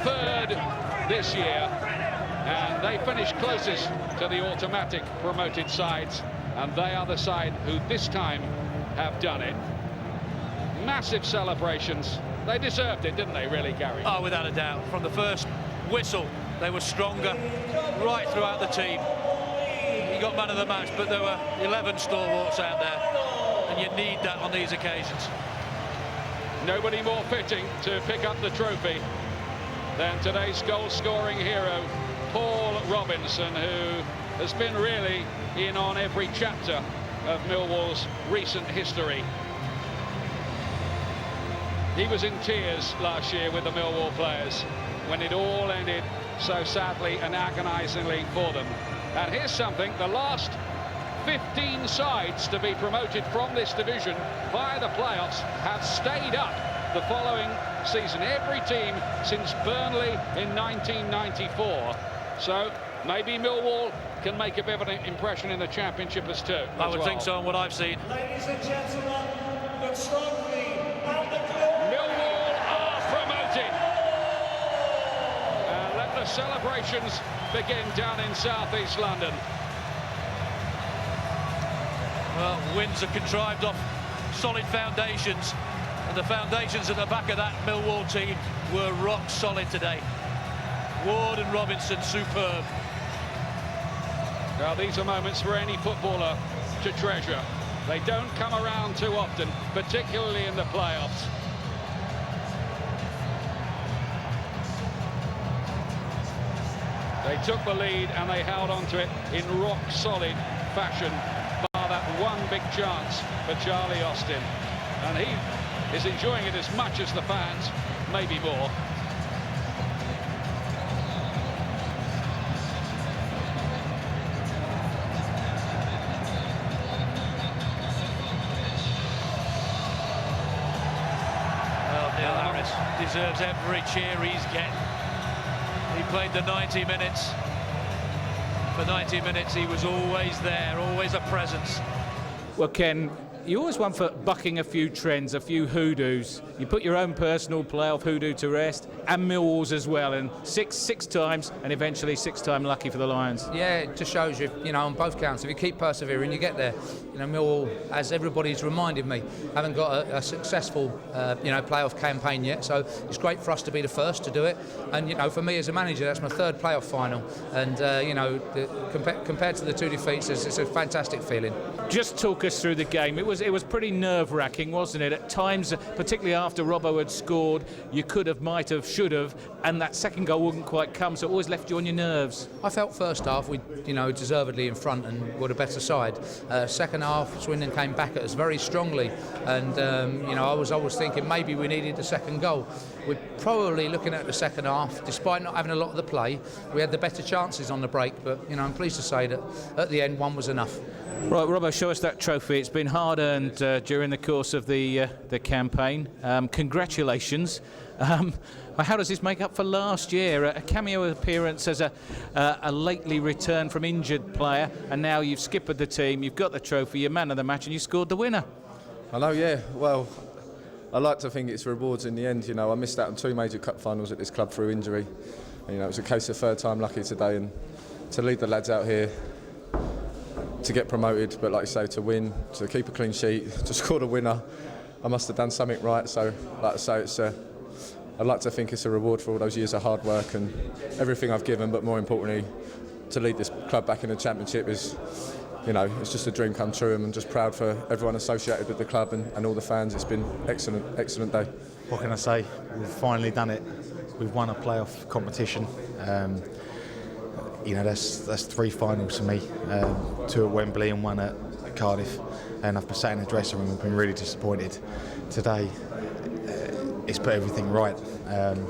3rd this year, and they finished closest to the automatic promoted sides, and they are the side who this time have done it. Massive celebrations. They deserved it, didn't they, really, Gary? Oh, without a doubt. From the first whistle, they were stronger right throughout the team. He got man of the match, but there were 11 stalwarts out there, and you need that on these occasions. Nobody more fitting to pick up the trophy than today's goal-scoring hero, Paul Robinson, who has been really in on every chapter of Millwall's recent history. He was in tears last year with the Millwall players when it all ended so sadly and agonisingly for them. And here's something: the last 15 sides to be promoted from this division via the playoffs have stayed up the following season. Every team since Burnley in 1994. So maybe Millwall can make a bit of an impression in the Championship as too. I would think so on what I've seen. Ladies and gentlemen, the trophy and the glory. Millwall are promoted. Let the celebrations begin down in southeast London. Well, wins are contrived off solid foundations, and the foundations at the back of that Millwall team were rock solid today. Ward and Robinson, superb. Now, these are moments for any footballer to treasure. They don't come around too often, particularly in the playoffs. They took the lead and they held on to it in rock-solid fashion, bar that one big chance for Charlie Austin. And he is enjoying it as much as the fans, maybe more. Deserves every cheer he's getting. He played the 90 minutes. For 90 minutes he was always there, always a presence. Well, Ken, you always one for bucking a few trends, a few hoodoos. You put your own personal playoff hoodoo to rest, and Millwall's as well, and six times, and eventually 6-time lucky for the Lions. Yeah, it just shows you, on both counts, if you keep persevering, you get there. Millwall, as everybody's reminded me, haven't got a successful, playoff campaign yet, so it's great for us to be the first to do it. And, for me as a manager, that's my 3rd playoff final. And, compared to the 2 defeats, it's a fantastic feeling. Just talk us through the game. It was pretty nerve-wracking, wasn't it? At times, particularly after Robbo had scored, you could have, might have, should have, and that second goal wouldn't quite come, so it always left you on your nerves. I felt first half we, deservedly in front and were the better side. Second half, Swindon came back at us very strongly, and I was always thinking maybe we needed a second goal. We're probably looking at the second half, despite not having a lot of the play, we had the better chances on the break, but I'm pleased to say that at the end one was enough. Right, Robbo, show us that trophy. It's been hard earned during the course of the campaign. Congratulations. How does this make up for last year? A cameo appearance as a lately returned from injured player, and now you've skippered the team, you've got the trophy, you're man of the match, and you scored the winner. I know, yeah. Well, I like to think it's rewards in the end. I missed out on 2 major cup finals at this club through injury. And, it was a case of third time lucky today, and to lead the lads out here to get promoted, but like you say, to win, to keep a clean sheet, to score the winner, I must have done something right. So, like I say, I'd like to think it's a reward for all those years of hard work and everything I've given, but more importantly, to lead this club back in the Championship is, it's just a dream come true, and I'm just proud for everyone associated with the club and all the fans. It's been excellent day. What can I say? We've finally done it. We've won a playoff competition. That's 3 finals for me, 2 at Wembley and 1 at Cardiff, and I've been sat in the dressing room and been really disappointed. Today, it's put everything right. I'm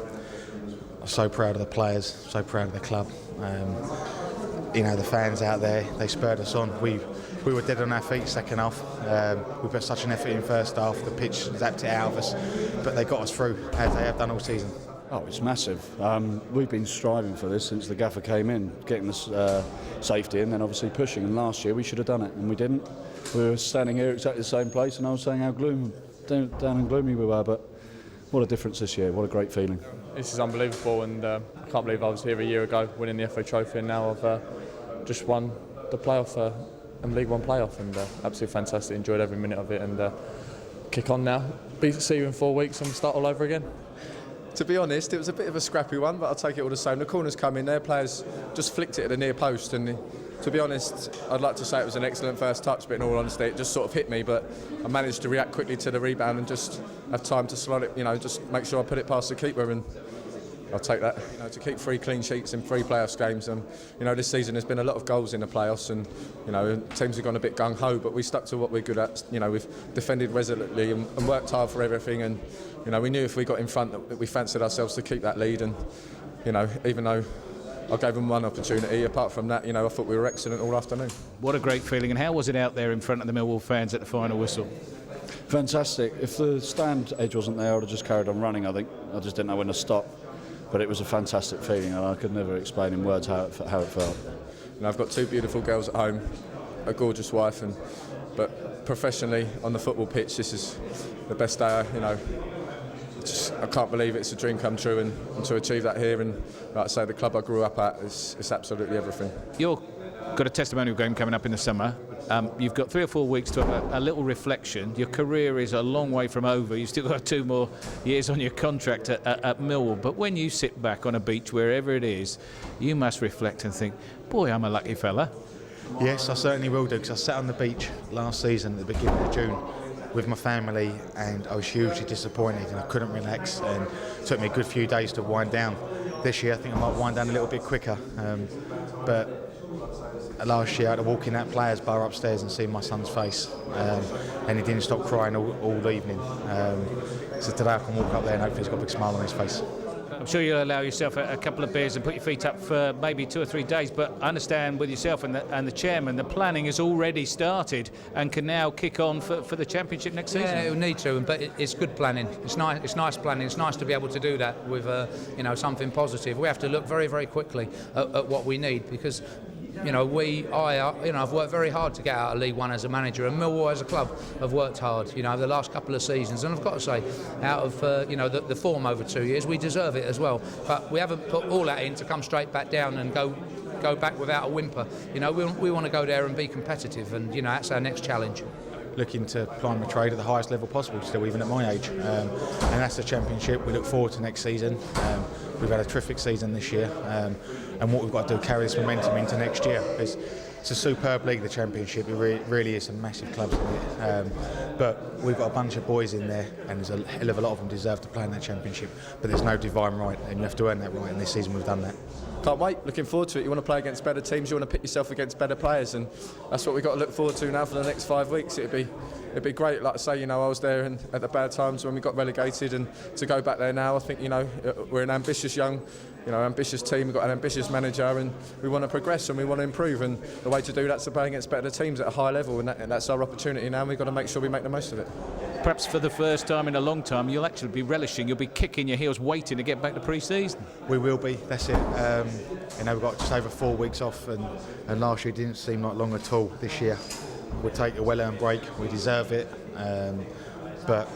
so proud of the players, so proud of the club. The fans out there, they spurred us on. We were dead on our feet second half. We put such an effort in first half, the pitch zapped it out of us, but they got us through, as they have done all season. Oh, it's massive. We've been striving for this since the gaffer came in, getting us safety and then obviously pushing. And last year we should have done it, and we didn't. We were standing here exactly the same place, and I was saying how down and gloomy we were, but what a difference this year, what a great feeling. This is unbelievable, and I can't believe I was here a year ago winning the FA Trophy, and now I've just won the playoff and League One playoff, and absolutely fantastic. Enjoyed every minute of it, and kick on now. See you in 4 weeks and start all over again. To be honest, it was a bit of a scrappy one, but I'll take it all the same. The corners come in, their players just flicked it at the near post, and to be honest, I'd like to say it was an excellent first touch, but in all honesty, it just sort of hit me, but I managed to react quickly to the rebound and just have time to slot it, just make sure I put it past the keeper, and I'll take that. To keep 3 clean sheets in 3 playoffs games, and this season there's been a lot of goals in the playoffs, and teams have gone a bit gung-ho, but we stuck to what we're good at. We've defended resolutely and worked hard for everything, and we knew if we got in front that we fancied ourselves to keep that lead, and even though I gave them 1 opportunity, apart from that, I thought we were excellent all afternoon. What a great feeling, and how was it out there in front of the Millwall fans at the final whistle? Fantastic. If the stand edge wasn't there, I'd have just carried on running, I think. I just didn't know when to stop. But it was a fantastic feeling, and I could never explain in words how it felt. I've got 2 beautiful girls at home, a gorgeous wife, but professionally on the football pitch, this is the best day. I can't believe it's a dream come true, and to achieve that here, and like I say, the club I grew up at, it's absolutely everything. You've got a testimonial game coming up in the summer. You've got 3 or 4 weeks to have a little reflection. Your career is a long way from over. You've still got 2 more years on your contract at Millwall. But when you sit back on a beach, wherever it is, you must reflect and think, boy, I'm a lucky fella. Yes, I certainly will do, because I sat on the beach last season at the beginning of June with my family, and I was hugely disappointed, and I couldn't relax, and it took me a good few days to wind down. This year I think I might wind down a little bit quicker, but last year I had to walk in that players' bar upstairs and see my son's face, and he didn't stop crying all evening. So today I can walk up there and hopefully he's got a big smile on his face. I'm sure you'll allow yourself a couple of beers and put your feet up for maybe 2 or 3 days, but I understand with yourself and the chairman, the planning has already started and can now kick on for the Championship next season. Yeah, it'll need to, but it's good planning. It's nice planning. It's nice to be able to do that with something positive. We have to look very, very quickly at what we need, because I've worked very hard to get out of League One as a manager, and Millwall as a club have worked hard, over the last couple of seasons, and I've got to say, out of the form over 2 years, we deserve it as well. But we haven't put all that in to come straight back down and go back without a whimper. We want to go there and be competitive, and that's our next challenge. Looking to climb the trade at the highest level possible, still even at my age, and that's the Championship. We look forward to next season. We've had a terrific season this year, and what we've got to do is carry this momentum into next year, because it's a superb league, the Championship. It really is some massive clubs in it. But we've got a bunch of boys in there, and there's a hell of a lot of them deserve to play in that Championship. But there's no divine right, and you have to earn that right. And this season we've done that. Can't wait, looking forward to it. You want to play against better teams, you want to pit yourself against better players, and that's what we've got to look forward to now for the next 5 weeks. It'd be great. Like I say, I was there at the bad times when we got relegated, and to go back there now, I think we're an ambitious ambitious team. We've got an ambitious manager, and we want to progress and we want to improve. And the way to do that's to play against better teams at a high level, and that's our opportunity now. And we've got to make sure we make the most of it. Perhaps for the first time in a long time, you'll actually be relishing. You'll be kicking your heels, waiting to get back to pre-season. We will be. That's it. We've got just over 4 weeks off, and last year didn't seem like long at all. This year, we'll take a well-earned break. We deserve it. But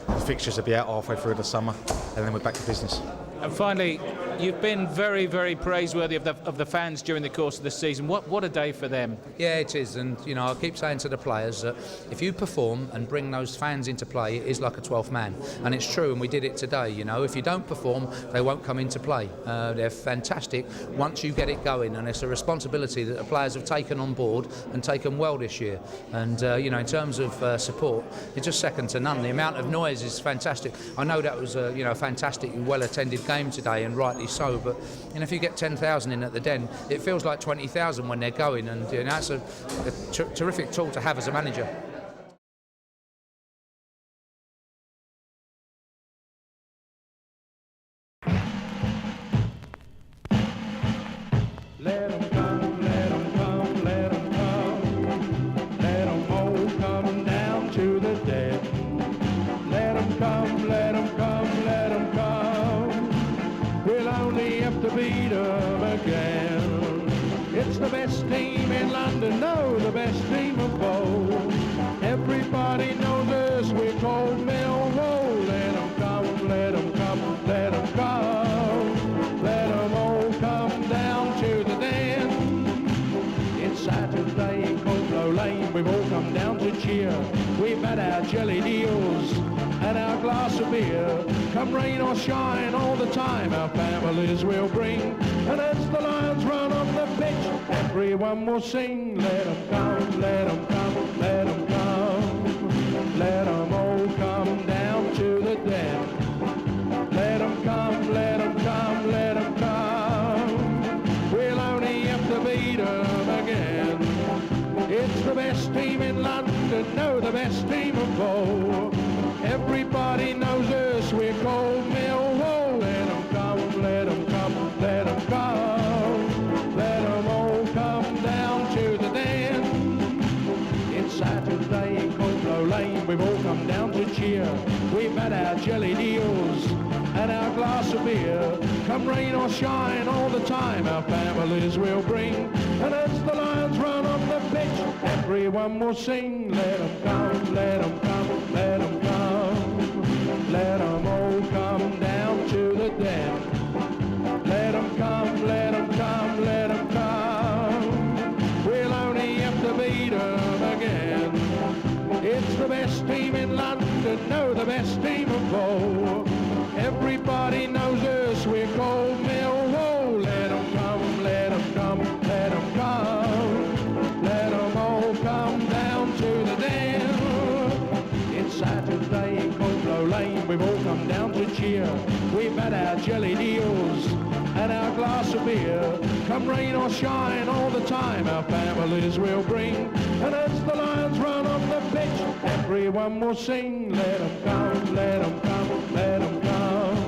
the fixtures will be out halfway through the summer, and then we're back to business. And finally, you've been very, very praiseworthy of the fans during the course of the season. What a day for them. Yeah, it is, and I keep saying to the players that if you perform and bring those fans into play, it is like a 12th man, and it's true, and we did it today. If you don't perform, they won't come into play. They're fantastic once you get it going, and it's a responsibility that the players have taken on board and taken well this year. And in terms of support, it's just second to none. The amount of noise is fantastic. I know that was a fantastic, well-attended game today, and rightly so, but if you get 10,000 in at the Den, it feels like 20,000 when they're going, and that's a terrific tool to have as a manager. Let 'em come, let 'em come, let 'em come. Let 'em all come down to the Den. Let 'em come, let 'em come, let 'em come. We'll only have to beat 'em again. It's the best team in London, no, the best team of all. Everybody knows us, we're called Millwall. Let 'em come, let 'em come, let 'em come. Let 'em all come down to the Den. It's Saturday in Coldblow Lane, we've all come down to cheer. We've had our jelly deals and our glass of beer. Come rain or shine, all the time our families will bring. And as the Lions run on the pitch, everyone will sing. Let 'em come, let 'em come, let 'em come. Let 'em all come down to the Den. Let 'em come, let 'em come, let 'em come. We'll only have to beat 'em again. It's the best team in London, no, the best team of all. Everybody knows us, we're called Millwall. Let 'em come, let 'em come, let 'em come. Let 'em all come down to the Den. It's Saturday in Coldblow Lane, we've all come down to cheer. We've had our jelly deals and our glass of beer. Come rain or shine, all the time our families will bring. And as the Lions run on the pitch, everyone will sing. Let 'em come, let 'em come, let 'em come. Let 'em all come down to the Den. Let 'em come, let 'em come, let 'em come. We'll only have to beat 'em again. It's the best team in London, no, the best team of all. Everybody knows us, we're called Millwall. Let 'em come, let 'em come, let 'em come. Let 'em all come down to the Den. It's Saturday in Coldblow Lane, we've all come down to cheer. We've had our jelly deals and our glass of beer. Come rain or shine, all the time our families will bring. And as the Lions run on the pitch, everyone will sing. Let 'em come, let 'em come, let 'em come.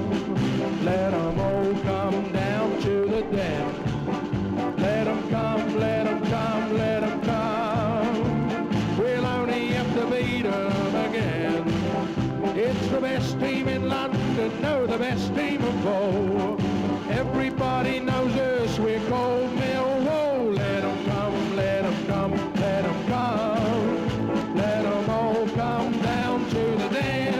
Let 'em all come down to the Den. Let 'em come, let 'em come, let 'em come. We'll only have to beat 'em again. It's the best team in London, no, the best team of all. Everybody knows us, we're called Millwall. Let 'em come, let 'em come, let 'em come. Let 'em all come down to the Den.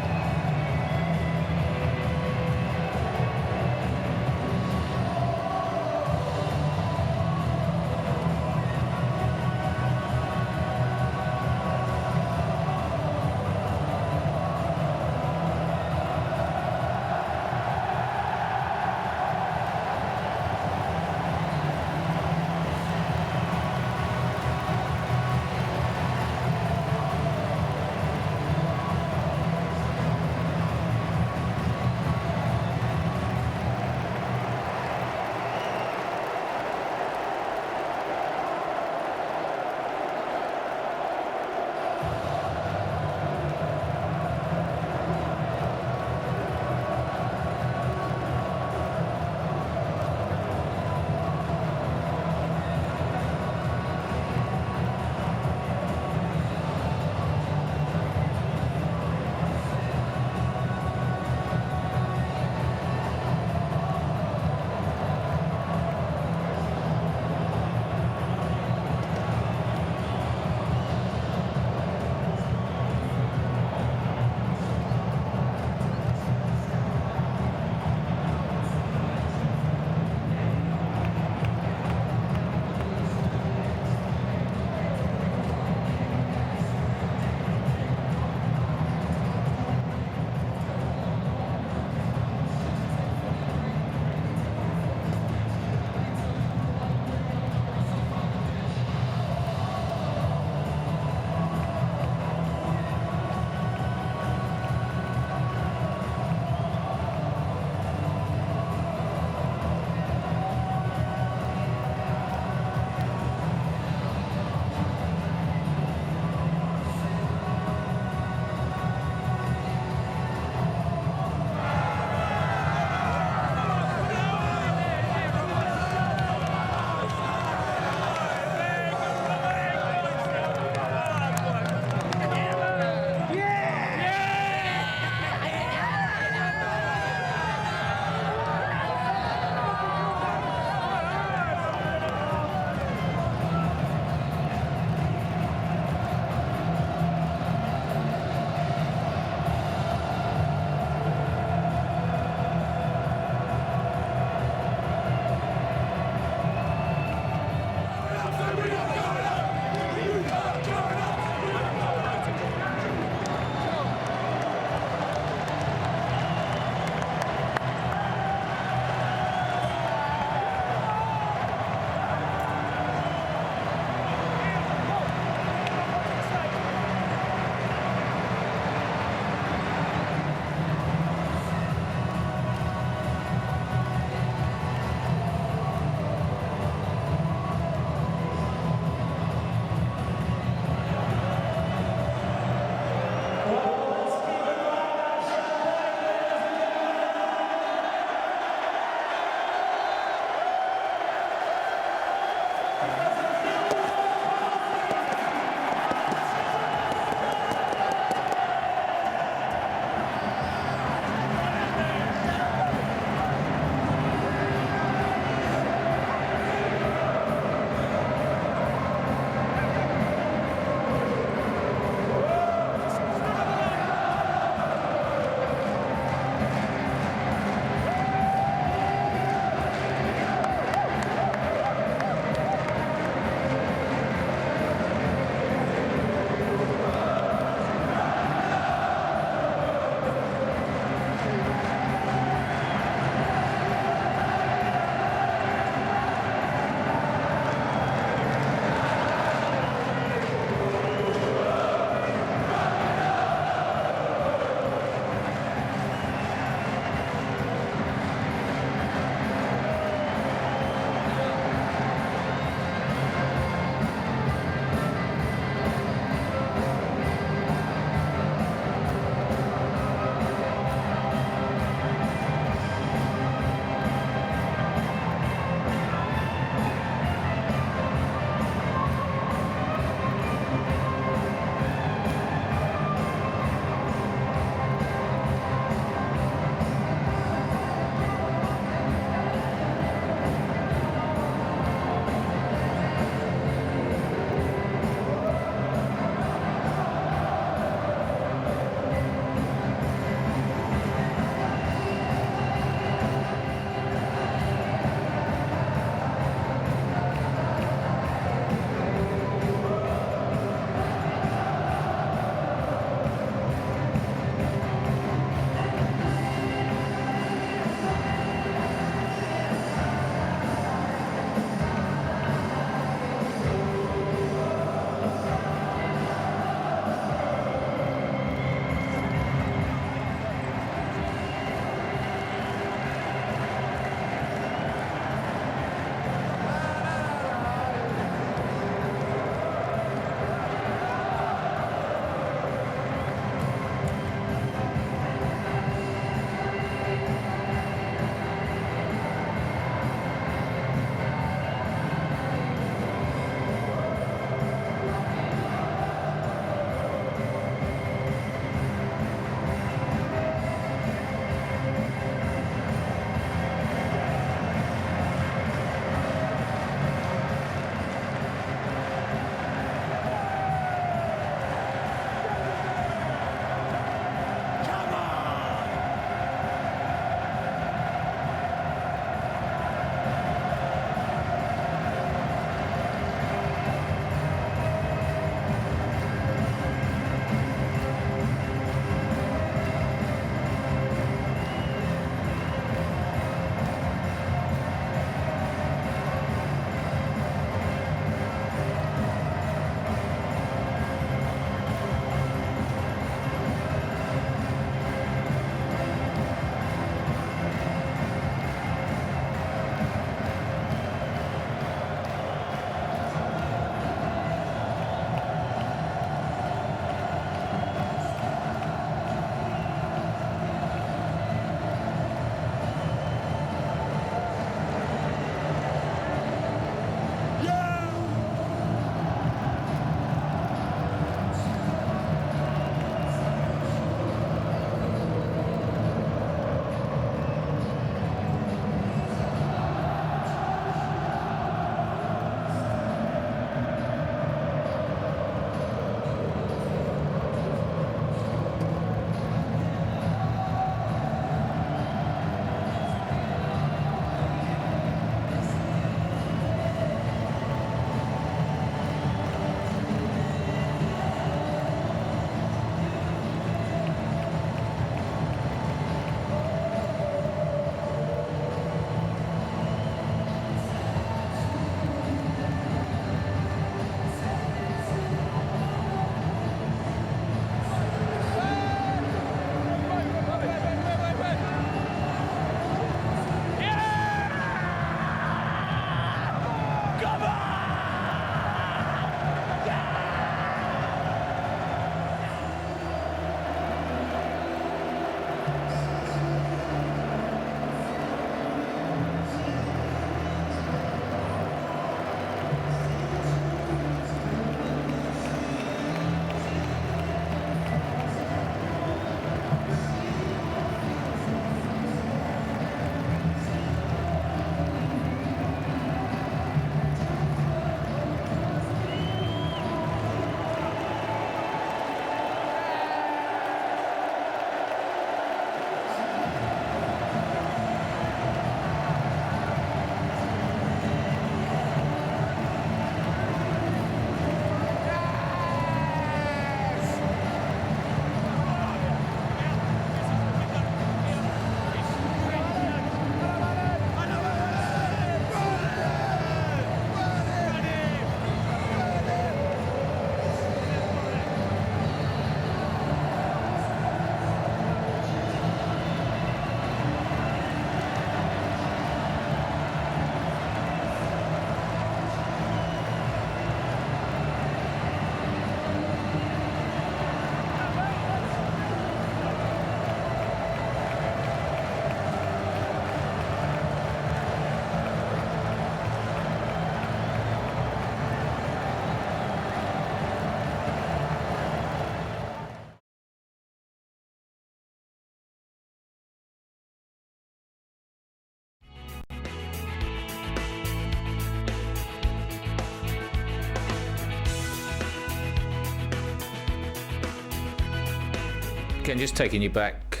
Ken, just taking you back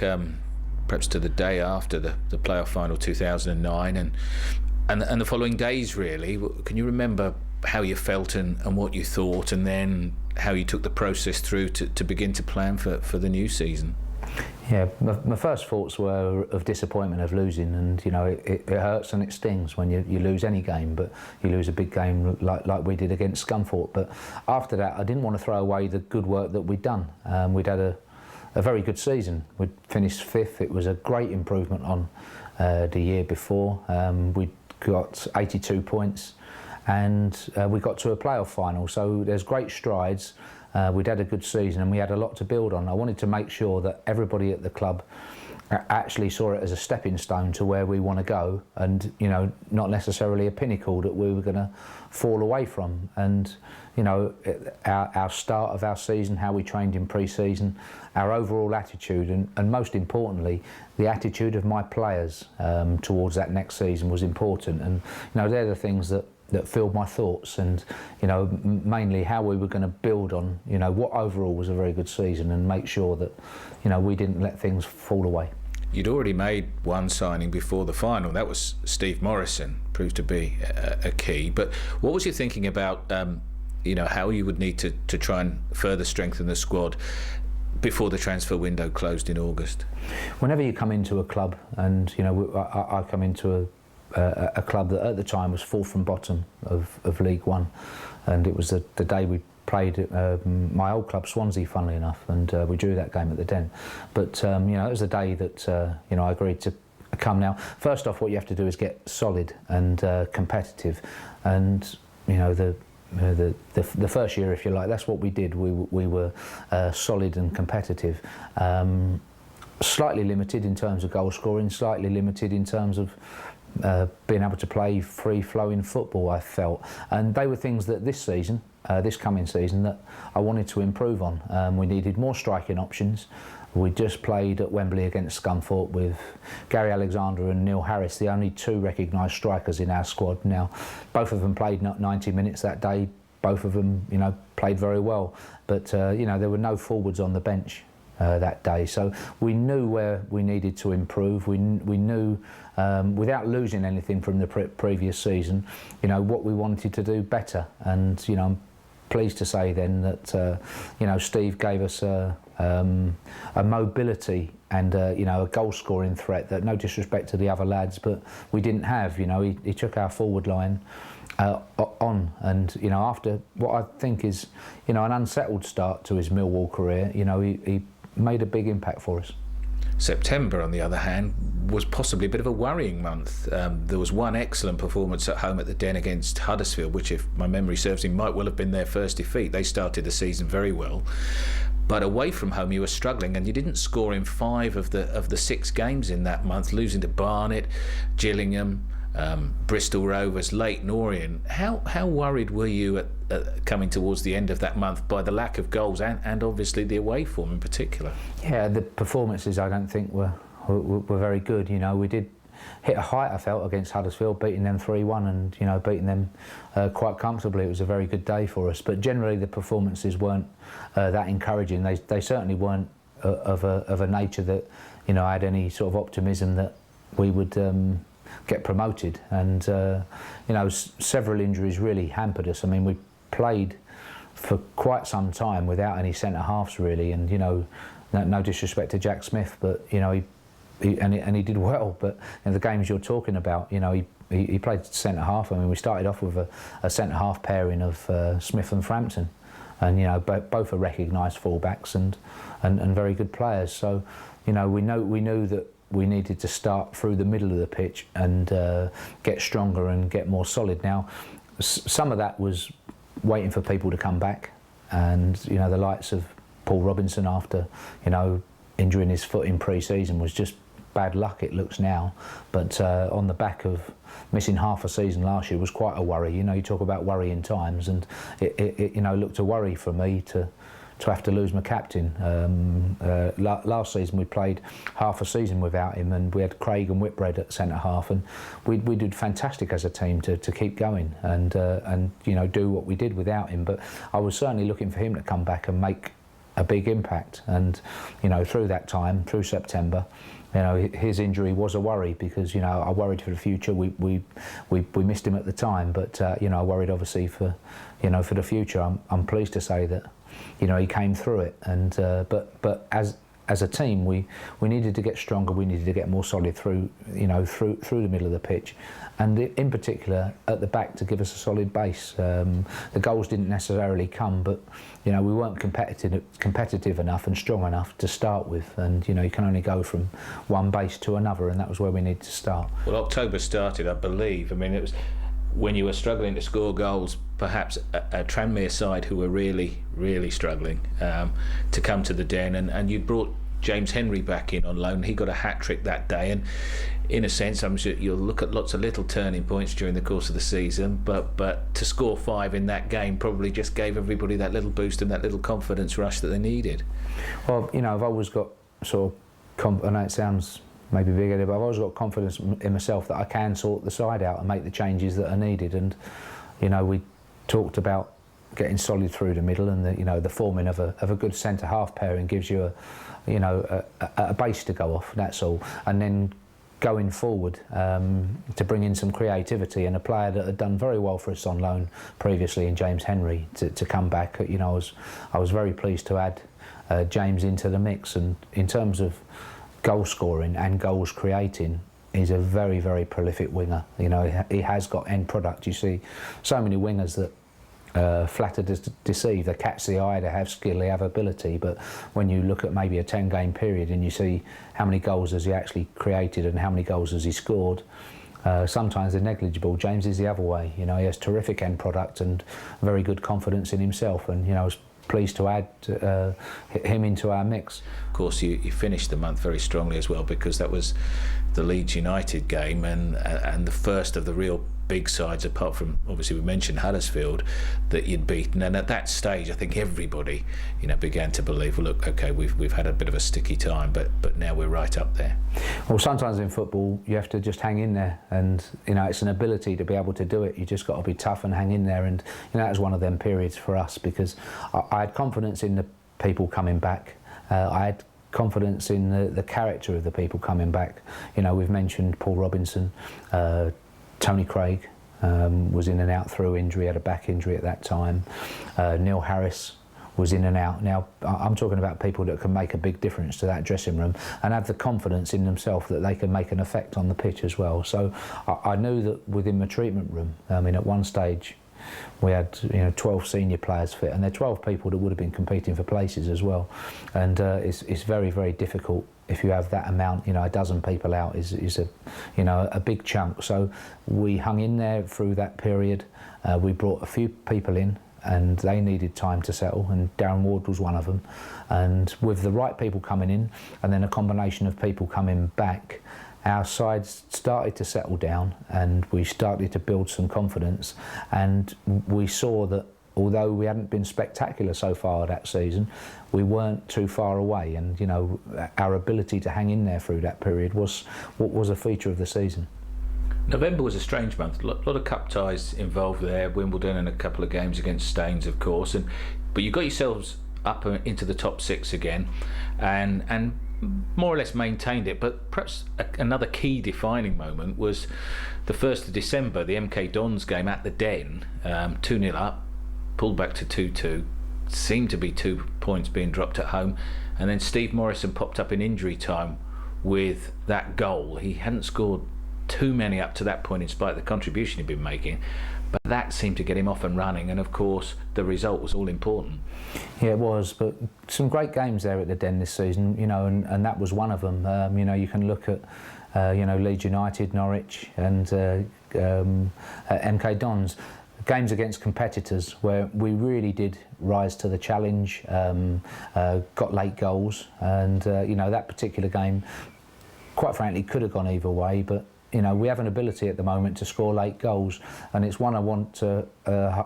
perhaps to the day after the playoff final 2009 and the following days, really. Can you remember how you felt and what you thought, and then how you took the process through to begin to plan for the new season? Yeah, my first thoughts were of disappointment of losing, and it hurts and it stings when you lose any game, but you lose a big game like we did against Scunthorpe. But after that, I didn't want to throw away the good work that we'd done. We'd had a very good season. We'd finished 5th. It was a great improvement on the year before. We got 82 points, and we got to a playoff final. So there's great strides. We'd had a good season and we had a lot to build on. I wanted to make sure that everybody at the club actually saw it as a stepping stone to where we want to go, and not necessarily a pinnacle that we were going to fall away from. And our start of our season, how we trained in pre-season, our overall attitude, and most importantly the attitude of my players towards that next season was important. And they're the things that filled my thoughts, and mainly how we were going to build on what overall was a very good season, and make sure that we didn't let things fall away. You'd already made one signing before the final. That was Steve Morrison, proved to be a key. But what was you thinking about how you would need to try and further strengthen the squad before the transfer window closed in August? Whenever you come into a club, and I come into a club that at the time was 4th from bottom of League One, and it was the day we played at my old club Swansea, funnily enough, and we drew that game at the Den. But it was the day that I agreed to come. Now, first off, what you have to do is get solid and competitive, and the first year, if you like, that's what we did. We were solid and competitive. Slightly limited in terms of goal scoring, slightly limited in terms of being able to play free-flowing football, I felt. And they were things that this coming season, that I wanted to improve on. We needed more striking options. We just played at Wembley against Scunthorpe with Gary Alexander and Neil Harris, the only 2 recognised strikers in our squad. Now, both of them played 90 minutes that day. Both of them, played very well. But, there were no forwards on the bench that day. So we knew where we needed to improve. We knew, without losing anything from the previous season, what we wanted to do better. And, I'm pleased to say then that, Steve gave us a mobility and, a goal-scoring threat that, no disrespect to the other lads, but we didn't have. He took our forward line on, and after what I think is an unsettled start to his Millwall career, he made a big impact for us. September, on the other hand, was possibly a bit of a worrying month. There was one excellent performance at home at the Den against Huddersfield, which, if my memory serves me, might well have been their first defeat. They started the season very well, but away from home you were struggling, and you didn't score in 5 of the 6 games in that month, losing to Barnet, Gillingham, Bristol Rovers, Leyton Orient. How worried were you at coming towards the end of that month by the lack of goals and obviously the away form in particular? Yeah, the performances I don't think were very good. We did hit a height, I felt, against Huddersfield, beating them 3-1 and beating them quite comfortably. It was a very good day for us, but generally the performances weren't that encouraging. They certainly weren't of a nature that I had any sort of optimism that we would get promoted. And several injuries really hampered us. I mean, we played for quite some time without any centre halves really, and no disrespect to Jack Smith, but he did well. But in the games you're talking about, he played centre half. I mean, we started off with a centre half pairing of Smith and Frampton, and both are recognised fullbacks and very good players. So we knew that we needed to start through the middle of the pitch and get stronger and get more solid. Now, some of that was waiting for people to come back, and the likes of Paul Robinson, after injuring his foot in pre-season, was just bad luck, it looks now. But on the back of missing half a season last year was quite a worry. You talk about worrying times, and it looked a worry for me to have to lose my captain. Last season we played half a season without him, and we had Craig and Whitbread at centre half, and we did fantastic as a team to keep going and do what we did without him. But I was certainly looking for him to come back and make a big impact. And you know, through that time, through September, you know, his injury was a worry, because, you know, I worried for the future. We missed him at the time, but you know, I worried obviously for, you know, for the future. I'm pleased to say that, you know, he came through it, and but as a team, we needed to get stronger. We needed to get more solid through, you know, through the middle of the pitch, and in particular at the back, to give us a solid base. The goals didn't necessarily come, but you know, we weren't competitive enough and strong enough to start with. And you know, you can only go from one base to another, and that was where we needed to start. Well, October started, I believe. I mean, it was when you were struggling to score goals, perhaps a Tranmere side who were really, really struggling to come to the Den, and you brought James Henry back in on loan. He got a hat-trick that day, and in a sense, I'm sure you'll look at lots of little turning points during the course of the season, but to score 5 in that game probably just gave everybody that little boost and that little confidence rush that they needed. Well, you know, I've always got sort of, I know it sounds maybe big-headed, but I've always got confidence in myself that I can sort the side out and make the changes that are needed. And you know, we talked about getting solid through the middle, and you know, the forming of a good centre half pairing gives you a base to go off. That's all. And then going forward, to bring in some creativity, and a player that had done very well for us on loan previously in James Henry to come back. You know, I was very pleased to add James into the mix. And in terms of goal scoring and goals creating, he's a very, very prolific winger. You know, he has got end product. You see so many wingers that flatter to deceive. They catch the eye, they have skill, they have ability, but when you look at maybe a 10-game period and you see how many goals has he actually created and how many goals has he scored, sometimes they're negligible. James is the other way. You know, he has terrific end product and very good confidence in himself, and you know, I was pleased to add him into our mix. Of course, you finished the month very strongly as well, because that was the Leeds United game and the first of the real big sides, apart from obviously we mentioned Huddersfield, that you'd beaten. And at that stage, I think everybody, you know, began to believe, well, look, okay, we've had a bit of a sticky time, but now we're right up there. Well, sometimes in football you have to just hang in there, and you know, it's an ability to be able to do it. You just got to be tough and hang in there, and you know, that was one of them periods for us, because I had confidence in the people coming back. I had confidence in the character of the people coming back. You know, we've mentioned Paul Robinson, Tony Craig was in and out through injury, had a back injury at that time. Neil Harris was in and out. Now, I'm talking about people that can make a big difference to that dressing room and have the confidence in themselves that they can make an effect on the pitch as well. So I knew that within the treatment room, I mean, at one stage, we had 12 senior players fit, and they're 12 people that would have been competing for places as well. And it's very, very difficult if you have that amount. A dozen people out is a big chunk. So we hung in there through that period. We brought a few people in, and they needed time to settle, and Darren Ward was one of them. And with the right people coming in, and then a combination of people coming back, our side started to settle down, and we started to build some confidence, and we saw that although we hadn't been spectacular so far that season, we weren't too far away, and our ability to hang in there through that period was what was a feature of the season. November was a strange month. A lot of cup ties involved there, Wimbledon and a couple of games against Staines, of course, but you got yourselves up into the top 6 again, and more or less maintained it. But perhaps another key defining moment was the 1st of December, the MK Dons game at the Den, 2-0 up, pulled back to 2-2, seemed to be 2 points being dropped at home, and then Steve Morrison popped up in injury time with that goal. He hadn't scored too many up to that point in spite of the contribution he'd been making, but that seemed to get him off and running, and of course the result was all important. Yeah, it was, but some great games there at the Den this season, and that was one of them. You can look at Leeds United, Norwich, and MK Dons, games against competitors where we really did rise to the challenge, got late goals, and that particular game, quite frankly, could have gone either way, but we have an ability at the moment to score late goals, and it's one I want to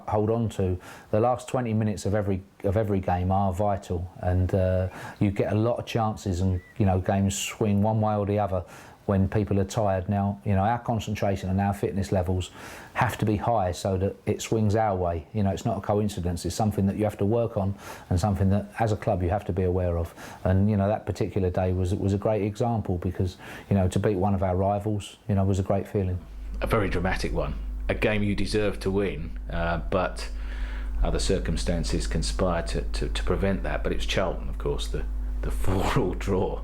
hold on to. The last 20 minutes of every game are vital, and you get a lot of chances, and games swing one way or the other when people are tired. Now, you know, our concentration and our fitness levels have to be high so that it swings our way. You know, it's not a coincidence. It's something that you have to work on, and something that, as a club, you have to be aware of. And you know, that particular day was a great example, because you know, to beat one of our rivals, you know, was a great feeling. A very dramatic one. A game you deserved to win, but other circumstances conspired to prevent that. But it's Charlton, of course, the 4-4 draw.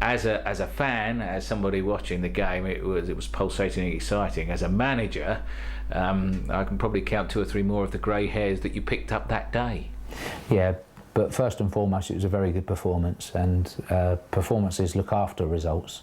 As a fan, as somebody watching the game, it was pulsating and exciting. As a manager, I can probably count 2 or 3 more of the grey hairs that you picked up that day. Yeah, but first and foremost, it was a very good performance, and performances look after results.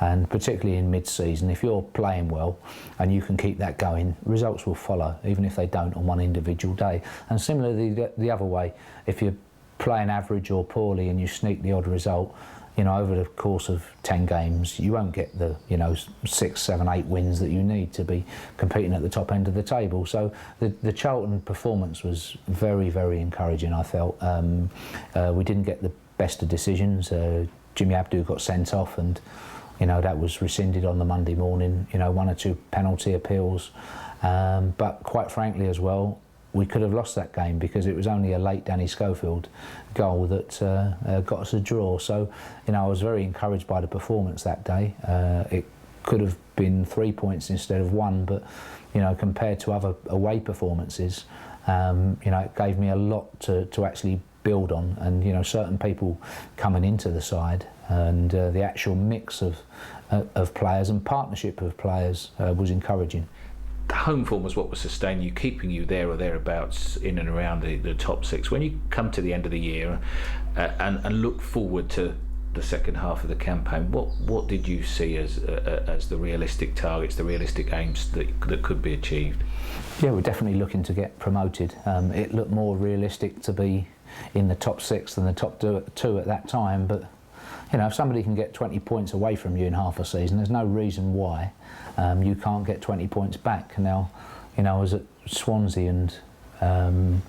And particularly in mid-season, if you're playing well and you can keep that going, results will follow, even if they don't on one individual day. And similarly, the other way, if you're playing average or poorly and you sneak the odd result, you know, over the course of 10 games, you won't get the, you know, 6, 7, 8 wins that you need to be competing at the top end of the table. So the Charlton performance was very, very encouraging, I felt. We didn't get the best of decisions. Jimmy Abdou got sent off, and you know, that was rescinded on the Monday morning. You know, 1 or 2 penalty appeals, but quite frankly as well, we could have lost that game, because it was only a late Danny Schofield goal that got us a draw. So, you know, I was very encouraged by the performance that day. It could have been 3 points instead of 1, but you know, compared to other away performances, you know, it gave me a lot to actually build on. And you know, certain people coming into the side, and the actual mix of players and partnership of players was encouraging. The home form was what was sustaining you, keeping you there or thereabouts in and around the top 6. When you come to the end of the year and look forward to the second half of the campaign, what did you see as the realistic targets, the realistic aims that could be achieved? Yeah, we're definitely looking to get promoted. It looked more realistic to be in the top 6 than the top 2 at that time, but you know, if somebody can get 20 points away from you in half a season, there's no reason why you can't get 20 points back. Now, you know, I was at Swansea, and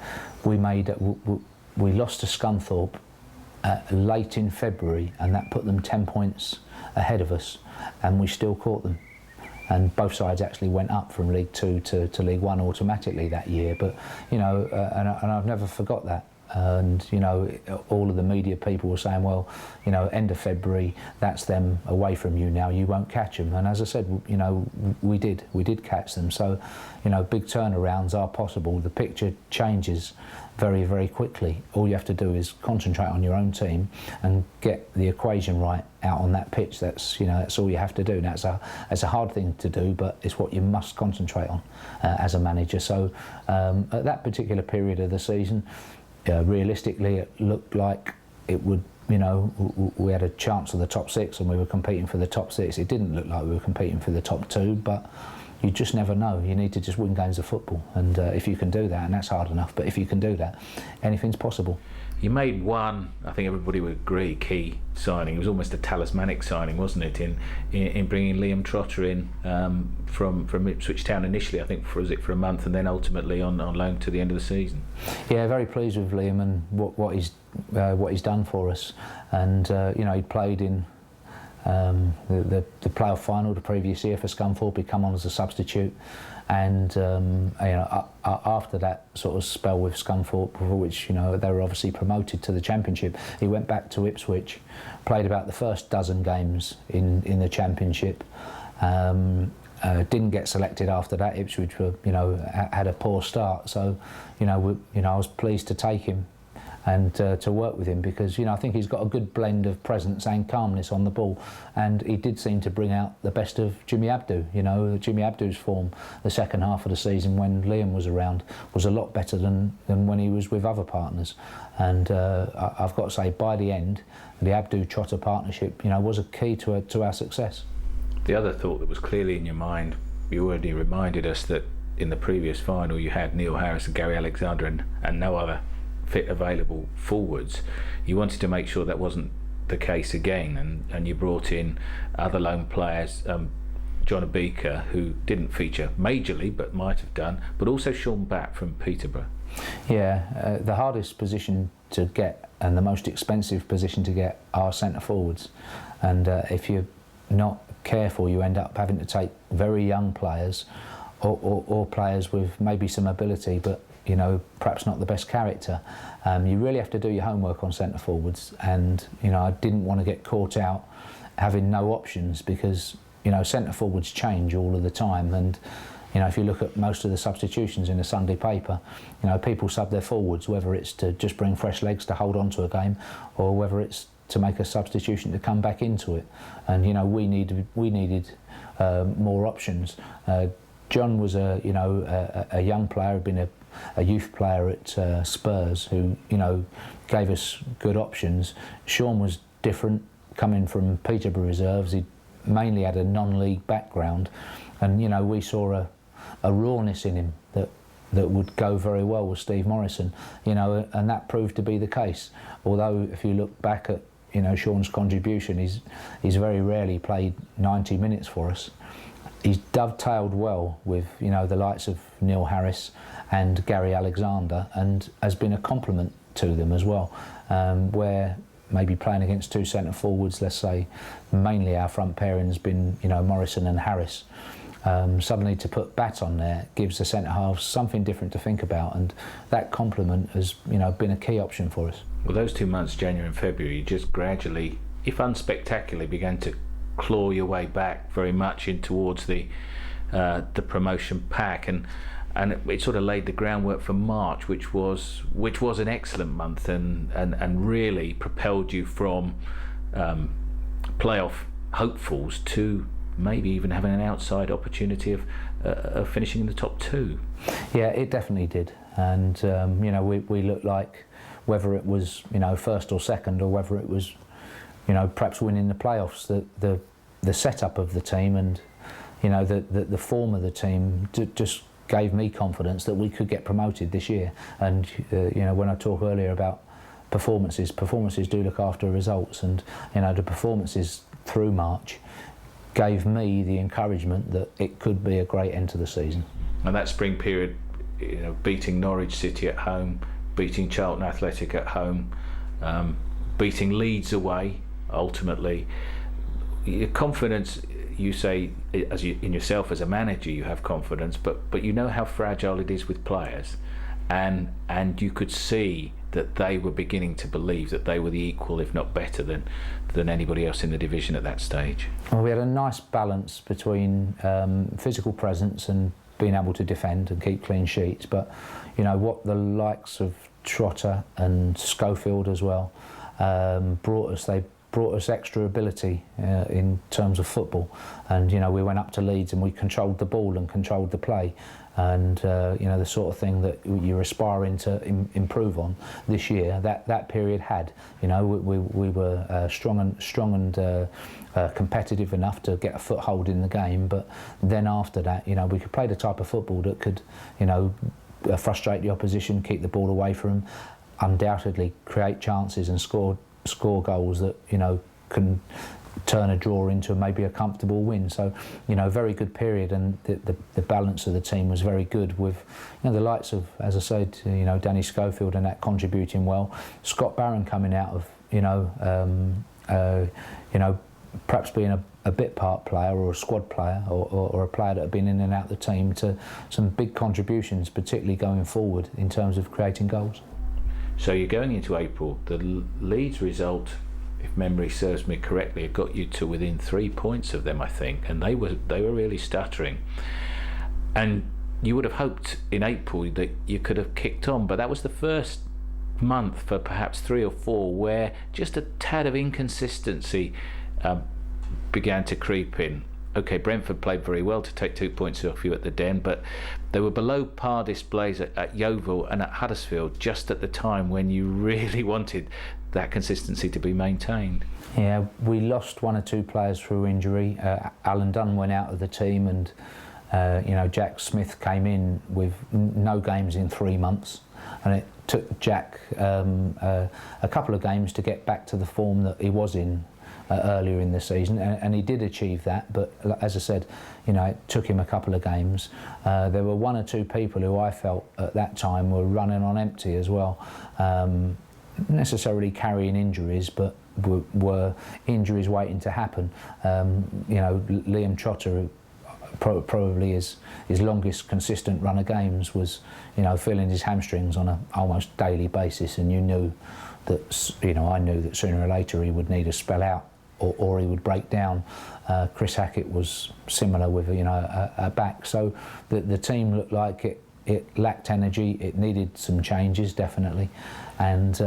we lost to Scunthorpe late in February, and that put them 10 points ahead of us, and we still caught them. And both sides actually went up from League 2 to League 1 automatically that year. But you know, and I've never forgot that. And you know, all of the media people were saying, well, you know, end of February, that's them away from you now, you won't catch them. And as I said, you know, we did catch them. So, you know, big turnarounds are possible. The picture changes very, very quickly. All you have to do is concentrate on your own team and get the equation right out on that pitch. That's, you know, that's all you have to do. Now, it's a hard thing to do, but it's what you must concentrate on as a manager. So at that particular period of the season, realistically, it looked like it would, you know, we had a chance of the top 6 and we were competing for the top 6. It didn't look like we were competing for the top 2, but you just never know. You need to just win games of football, and if you can do that, and that's hard enough, but if you can do that, anything's possible. You made one, I think everybody would agree, key signing. It was almost a talismanic signing, wasn't it, in bringing Liam Trotter in from Ipswich Town initially, I think, for a month, and then ultimately on loan to the end of the season. Yeah, very pleased with Liam and what he's done for us. And you know, he played in the playoff final the previous year for Scunthorpe. He'd come on as a substitute, and you know, after that sort of spell with Scunthorpe, for which, you know, they were obviously promoted to the Championship, he went back to Ipswich, played about the first dozen games in the Championship. Didn't get selected after that. Ipswich were, you know, had a poor start, so you know, I was pleased to take him and to work with him, because, you know, I think he's got a good blend of presence and calmness on the ball, and he did seem to bring out the best of Jimmy Abdou. You know, Jimmy Abdou's form the second half of the season when Liam was around was a lot better than when he was with other partners. And I've got to say, by the end, the Abdou-Trotter partnership, you know, was a key to our success. The other thought that was clearly in your mind, you already reminded us that in the previous final you had Neil Harris and Gary Alexander and no other fit available forwards. You wanted to make sure that wasn't the case again, and you brought in other loan players, John Abika, who didn't feature majorly but might have done, but also Sean Batt from Peterborough. Yeah, the hardest position to get and the most expensive position to get are centre forwards, and if you're not careful, you end up having to take very young players or players with maybe some ability, but you know, perhaps not the best character. You really have to do your homework on centre forwards, and you know, I didn't want to get caught out having no options, because you know, centre forwards change all of the time, and you know, if you look at most of the substitutions in the Sunday paper, you know, people sub their forwards, whether it's to just bring fresh legs to hold on to a game, or whether it's to make a substitution to come back into it. And you know, we needed more options. John was a young player, had been a youth player at Spurs, who you know, gave us good options. Sean was different, coming from Peterborough reserves. He mainly had a non-league background, and you know, we saw a rawness in him that would go very well with Steve Morrison, you know, and that proved to be the case. Although if you look back at, you know, Sean's contribution, he's very rarely played 90 minutes for us. He's dovetailed well with, you know, the likes of Neil Harris and Gary Alexander, and has been a compliment to them as well, where maybe playing against two centre forwards, let's say mainly our front pairing has been, you know, Morrison and Harris. Suddenly to put Bat on there gives the centre halves something different to think about, and that complement has, you know, been a key option for us. Well, those 2 months, January and February, you just gradually, if unspectacularly, began to claw your way back very much in towards the promotion pack, and it sort of laid the groundwork for March, which was an excellent month, and really propelled you from playoff hopefuls to maybe even having an outside opportunity of finishing in the top two. Yeah, it definitely did, and you know, we looked like, whether it was, you know, first or second, or whether it was, you know, perhaps winning the playoffs, the setup of the team and, you know, the form of the team just gave me confidence that we could get promoted this year. And you know, when I talked earlier about performances do look after results, and you know, the performances through March gave me the encouragement that it could be a great end to the season. And that spring period, you know, beating Norwich City at home, beating Charlton Athletic at home, beating Leeds away, ultimately, your confidence, you say, as you, in yourself as a manager, you have confidence, but you know how fragile it is with players, and you could see that they were beginning to believe that they were the equal, if not better than anybody else in the division at that stage. Well, we had a nice balance between physical presence and being able to defend and keep clean sheets, but you know, what the likes of Trotter and Schofield as well brought us extra ability in terms of football. And you know, we went up to Leeds and we controlled the ball and controlled the play, and you know, the sort of thing that you're aspiring to improve on this year, that period had, you know, we were strong and competitive enough to get a foothold in the game, but then after that, you know, we could play the type of football that could, you know, frustrate the opposition, keep the ball away from them, undoubtedly create chances and score goals that, you know, can turn a draw into maybe a comfortable win. So, you know, very good period, and the balance of the team was very good, with, you know, the likes of, as I said, you know, Danny Schofield and that contributing well, Scott Barron coming out of, you know, perhaps being a bit part player or a squad player or a player that had been in and out of the team, to some big contributions, particularly going forward in terms of creating goals. So you're going into April. The Leeds result, if memory serves me correctly, it got you to within 3 points of them, I think, and they were really stuttering. And you would have hoped in April that you could have kicked on, but that was the first month for perhaps 3 or 4 where just a tad of inconsistency began to creep in. Okay, Brentford played very well to take 2 points off you at the Den, but they were below par displays at Yeovil and at Huddersfield just at the time when you really wanted that consistency to be maintained. Yeah, we lost 1 or 2 players through injury. Alan Dunn went out of the team, and you know, Jack Smith came in with no games in 3 months, and it took Jack a couple of games to get back to the form that he was in earlier in the season, and he did achieve that, but as I said, you know, it took him a couple of games. There were 1 or 2 people who I felt at that time were running on empty as well, necessarily carrying injuries, but were injuries waiting to happen. You know, Liam Trotter, probably his longest consistent run of games, was, you know, feeling his hamstrings on an almost daily basis, and you knew that, you know, I knew that sooner or later he would need a spell out, or he would break down. Chris Hackett was similar with, you know, a back. So the team looked like it lacked energy. It needed some changes, definitely. And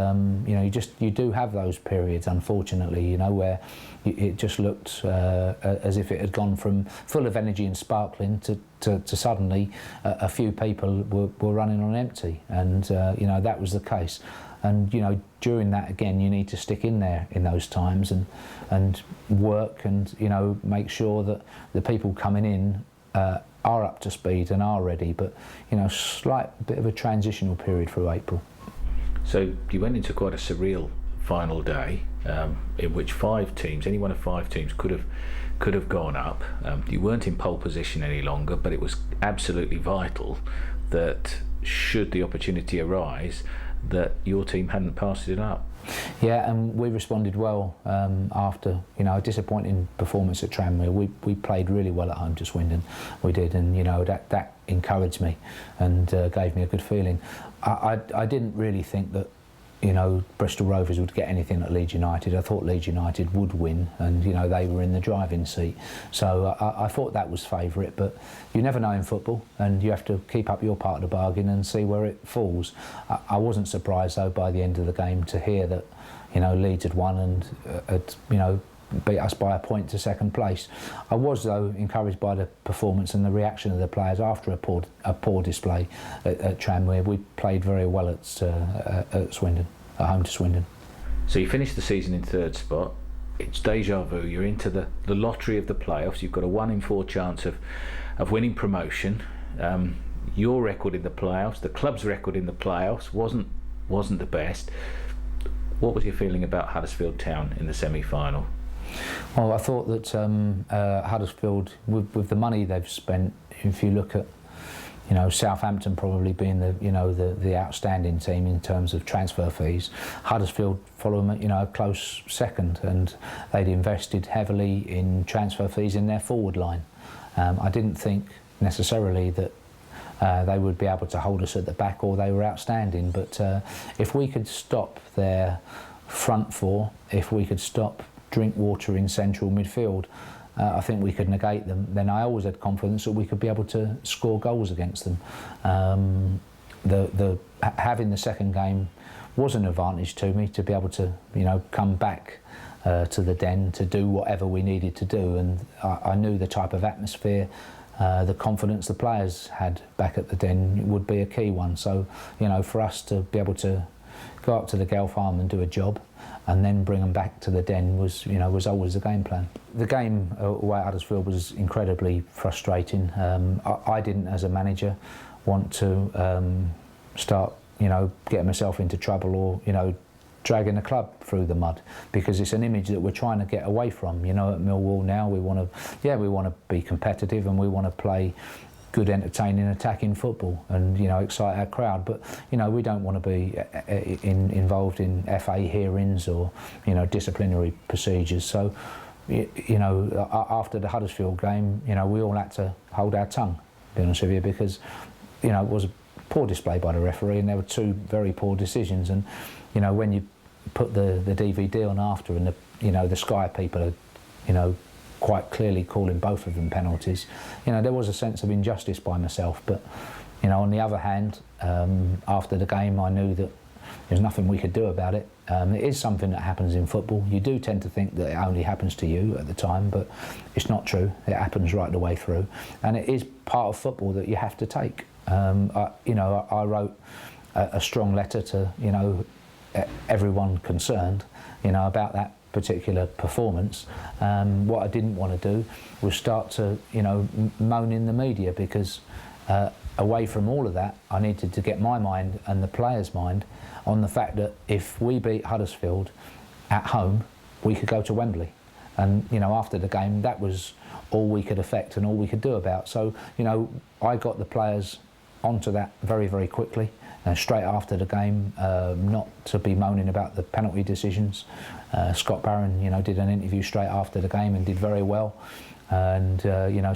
you know, you do have those periods, unfortunately, you know, where it just looked as if it had gone from full of energy and sparkling to suddenly a few people were running on empty, and you know, that was the case. And you know, during that, again, you need to stick in there in those times and work, and you know, make sure that the people coming in are up to speed and are ready. But you know, slight bit of a transitional period through April. So you went into quite a surreal final day, in which 5 teams, any one of 5 teams, could have gone up. You weren't in pole position any longer, but it was absolutely vital that, should the opportunity arise, that your team hadn't passed it up. Yeah, and we responded well after, you know, a disappointing performance at Tranmere. We played really well at home to Swindon, we did, and you know, that encouraged me and gave me a good feeling. I didn't really think that, you know, Bristol Rovers would get anything at Leeds United. I thought Leeds United would win, and you know, they were in the driving seat. So I thought that was favourite, but you never know in football, and you have to keep up your part of the bargain and see where it falls. I wasn't surprised though by the end of the game to hear that, you know, Leeds had won and had, you know, beat us by a point to second place. I was though encouraged by the performance and the reaction of the players after a poor display at Tranmere. We played very well at Swindon, at home to Swindon. So you finished the season in 3rd spot. It's deja vu. You're into the lottery of the playoffs. You've got a 1 in 4 chance of winning promotion. Your record in the playoffs, the club's record in the playoffs, wasn't the best. What was your feeling about Huddersfield Town in the semi-final? Well, I thought that Huddersfield, with the money they've spent, if you look at, you know, Southampton probably being the outstanding team in terms of transfer fees, Huddersfield follow them, you know, a close second, and they'd invested heavily in transfer fees in their forward line. I didn't think necessarily that they would be able to hold us at the back, or they were outstanding. But if we could stop their front 4, if we could stop Drinkwater in central midfield, I think we could negate them. Then I always had confidence that we could be able to score goals against them. Having the second game was an advantage to me, to be able to, you know, come back to the Den to do whatever we needed to do, and I knew the type of atmosphere, the confidence the players had back at the Den would be a key one. So, you know, for us to be able to go up to the Gale Farm and do a job, and then bring them back to the Den was always the game plan. The game away at Huddersfield was incredibly frustrating. I didn't, as a manager, want to start, you know, getting myself into trouble, or, you know, dragging the club through the mud, because it's an image that we're trying to get away from. You know, at Millwall now we want to be competitive, and we want to play good, entertaining, attacking football, and, you know, excite our crowd. But, you know, we don't want to be involved in FA hearings or, you know, disciplinary procedures. So, you know, after the Huddersfield game, you know, we all had to hold our tongue, to be honest with you, because, you know, it was a poor display by the referee, and there were 2 very poor decisions. And, you know, when you put the DVD on after, and the Sky people are, you know, quite clearly calling both of them penalties, you know, there was a sense of injustice by myself. But, you know, on the other hand, after the game, I knew that there's nothing we could do about it. It is something that happens in football. You do tend to think that it only happens to you at the time, but it's not true. It happens right the way through, and it is part of football that you have to take. You know, I wrote a strong letter to, you know, everyone concerned, you know, about that particular performance. What I didn't want to do was start to, you know, moan in the media, because away from all of that, I needed to get my mind and the players' mind on the fact that if we beat Huddersfield at home, we could go to Wembley. And, you know, after the game, that was all we could affect and all we could do about. So, you know, I got the players onto that very, very quickly. Straight after the game, not to be moaning about the penalty decisions. Scott Barron, did an interview straight after the game and did very well, and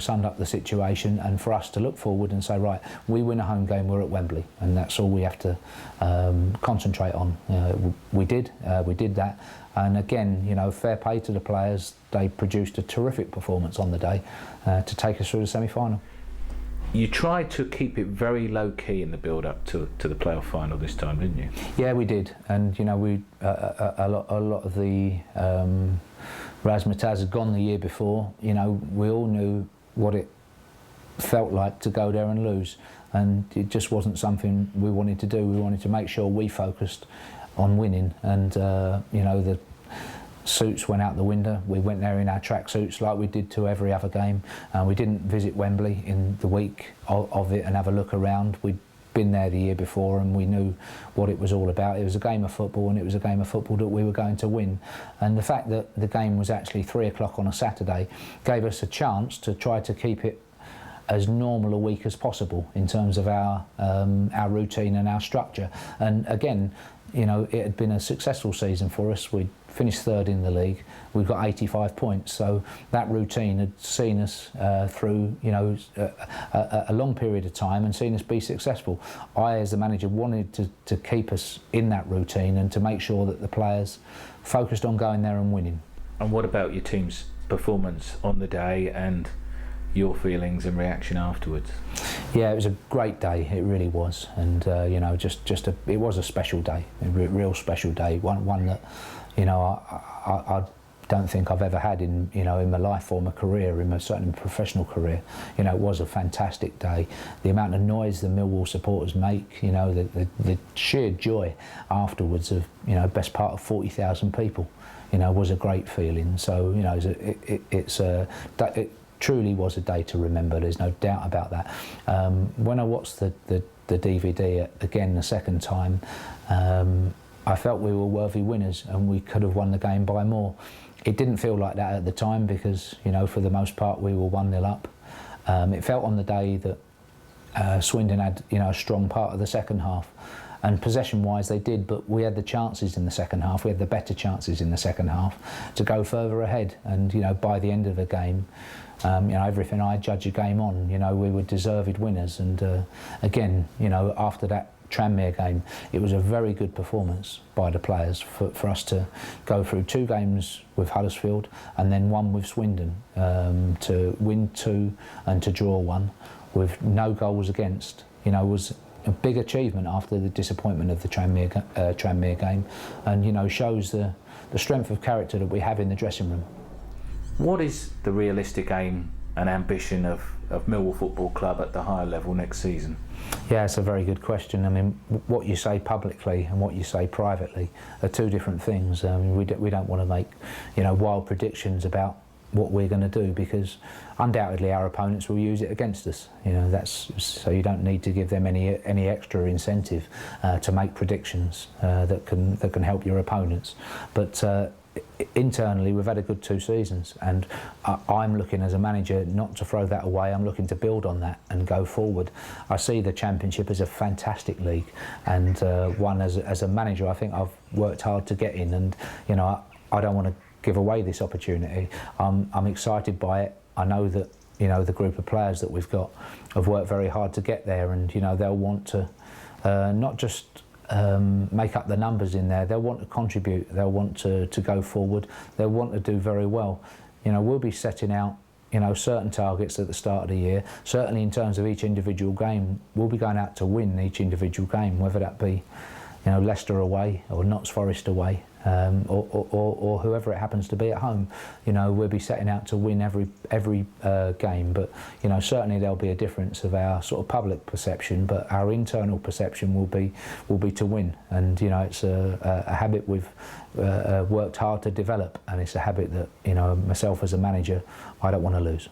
summed up the situation. And for us to look forward and say, right, we win a home game, we're at Wembley, and that's all we have to concentrate on. We did that, and again, fair play to the players. They produced a terrific performance on the day to take us through the semi-final. You tried to keep it very low key in the build up to the playoff final this time, didn't you? Yeah, we did, and we a lot of the razzmatazz had gone the year before. We all knew what it felt like to go there and lose, and it just wasn't something we wanted to do. We wanted to make sure we focused on winning, and the suits went out the window. We went there in our track suits like we did to every other game. We didn't visit Wembley in the week of it and have a look around. We'd been there the year before and we knew what it was all about. It was a game of football, and it was a game of football that we were going to win. And the fact that the game was actually 3 o'clock on a Saturday gave us a chance to try to keep it as normal a week as possible in terms of our routine and our structure. And again, it had been a successful season for us. We'd finished 3rd in the league. We've got 85 points, so that routine had seen us through a long period of time and seen us be successful. I, as the manager, wanted to keep us in that routine and to make sure that the players focused on going there and winning. And what about your team's performance on the day and your feelings and reaction afterwards? Yeah, it was a great day. It really was, and it was a special day, a real special day. One that I don't think I've ever had in my life or my career, certainly my professional career. It was a fantastic day. The amount of noise the Millwall supporters make, the sheer joy afterwards of best part of 40,000 people, was a great feeling. So it truly was a day to remember. There's no doubt about that. When I watched the DVD again the second time, I felt we were worthy winners and we could have won the game by more. It didn't feel like that at the time because, for the most part we were 1-0 up. It felt on the day that Swindon had, a strong part of the second half. And possession-wise they did, but we had the chances in the second half. We had the better chances in the second half to go further ahead. And, by the end of the game, everything I judge a game on, we were deserved winners. And again, after that Tranmere game, it was a very good performance by the players for us to go through 2 games with Huddersfield and then 1 with Swindon, to win 2 and to draw 1 with no goals against, was a big achievement after the disappointment of the Tranmere game, and shows the strength of character that we have in the dressing room. What is the realistic aim and ambition of Millwall Football Club at the higher level next season? Yeah, it's a very good question. I mean, what you say publicly and what you say privately are 2 different things. We don't want to make wild predictions about what we're going to do, because undoubtedly our opponents will use it against us. So you don't need to give them any extra incentive to make predictions that can help your opponents. But internally we've had a good 2 seasons, and I'm looking as a manager not to throw that away. I'm looking to build on that and go forward. I see the Championship as a fantastic league, and one as a manager I think I've worked hard to get in, and I don't want to give away this opportunity. I'm excited by it. I know that the group of players that we've got have worked very hard to get there, and they'll want to not just make up the numbers in there. They'll want to contribute. They'll want to go forward. They'll want to do very well. We'll be setting out certain targets at the start of the year. Certainly in terms of each individual game, we'll be going out to win each individual game, whether that be Leicester away or Notts Forest away. Or whoever it happens to be at home. We'll be setting out to win every game, but certainly there'll be a difference of our sort of public perception, but our internal perception will be to win. And it's a habit we've worked hard to develop, and it's a habit that myself as a manager I don't want to lose.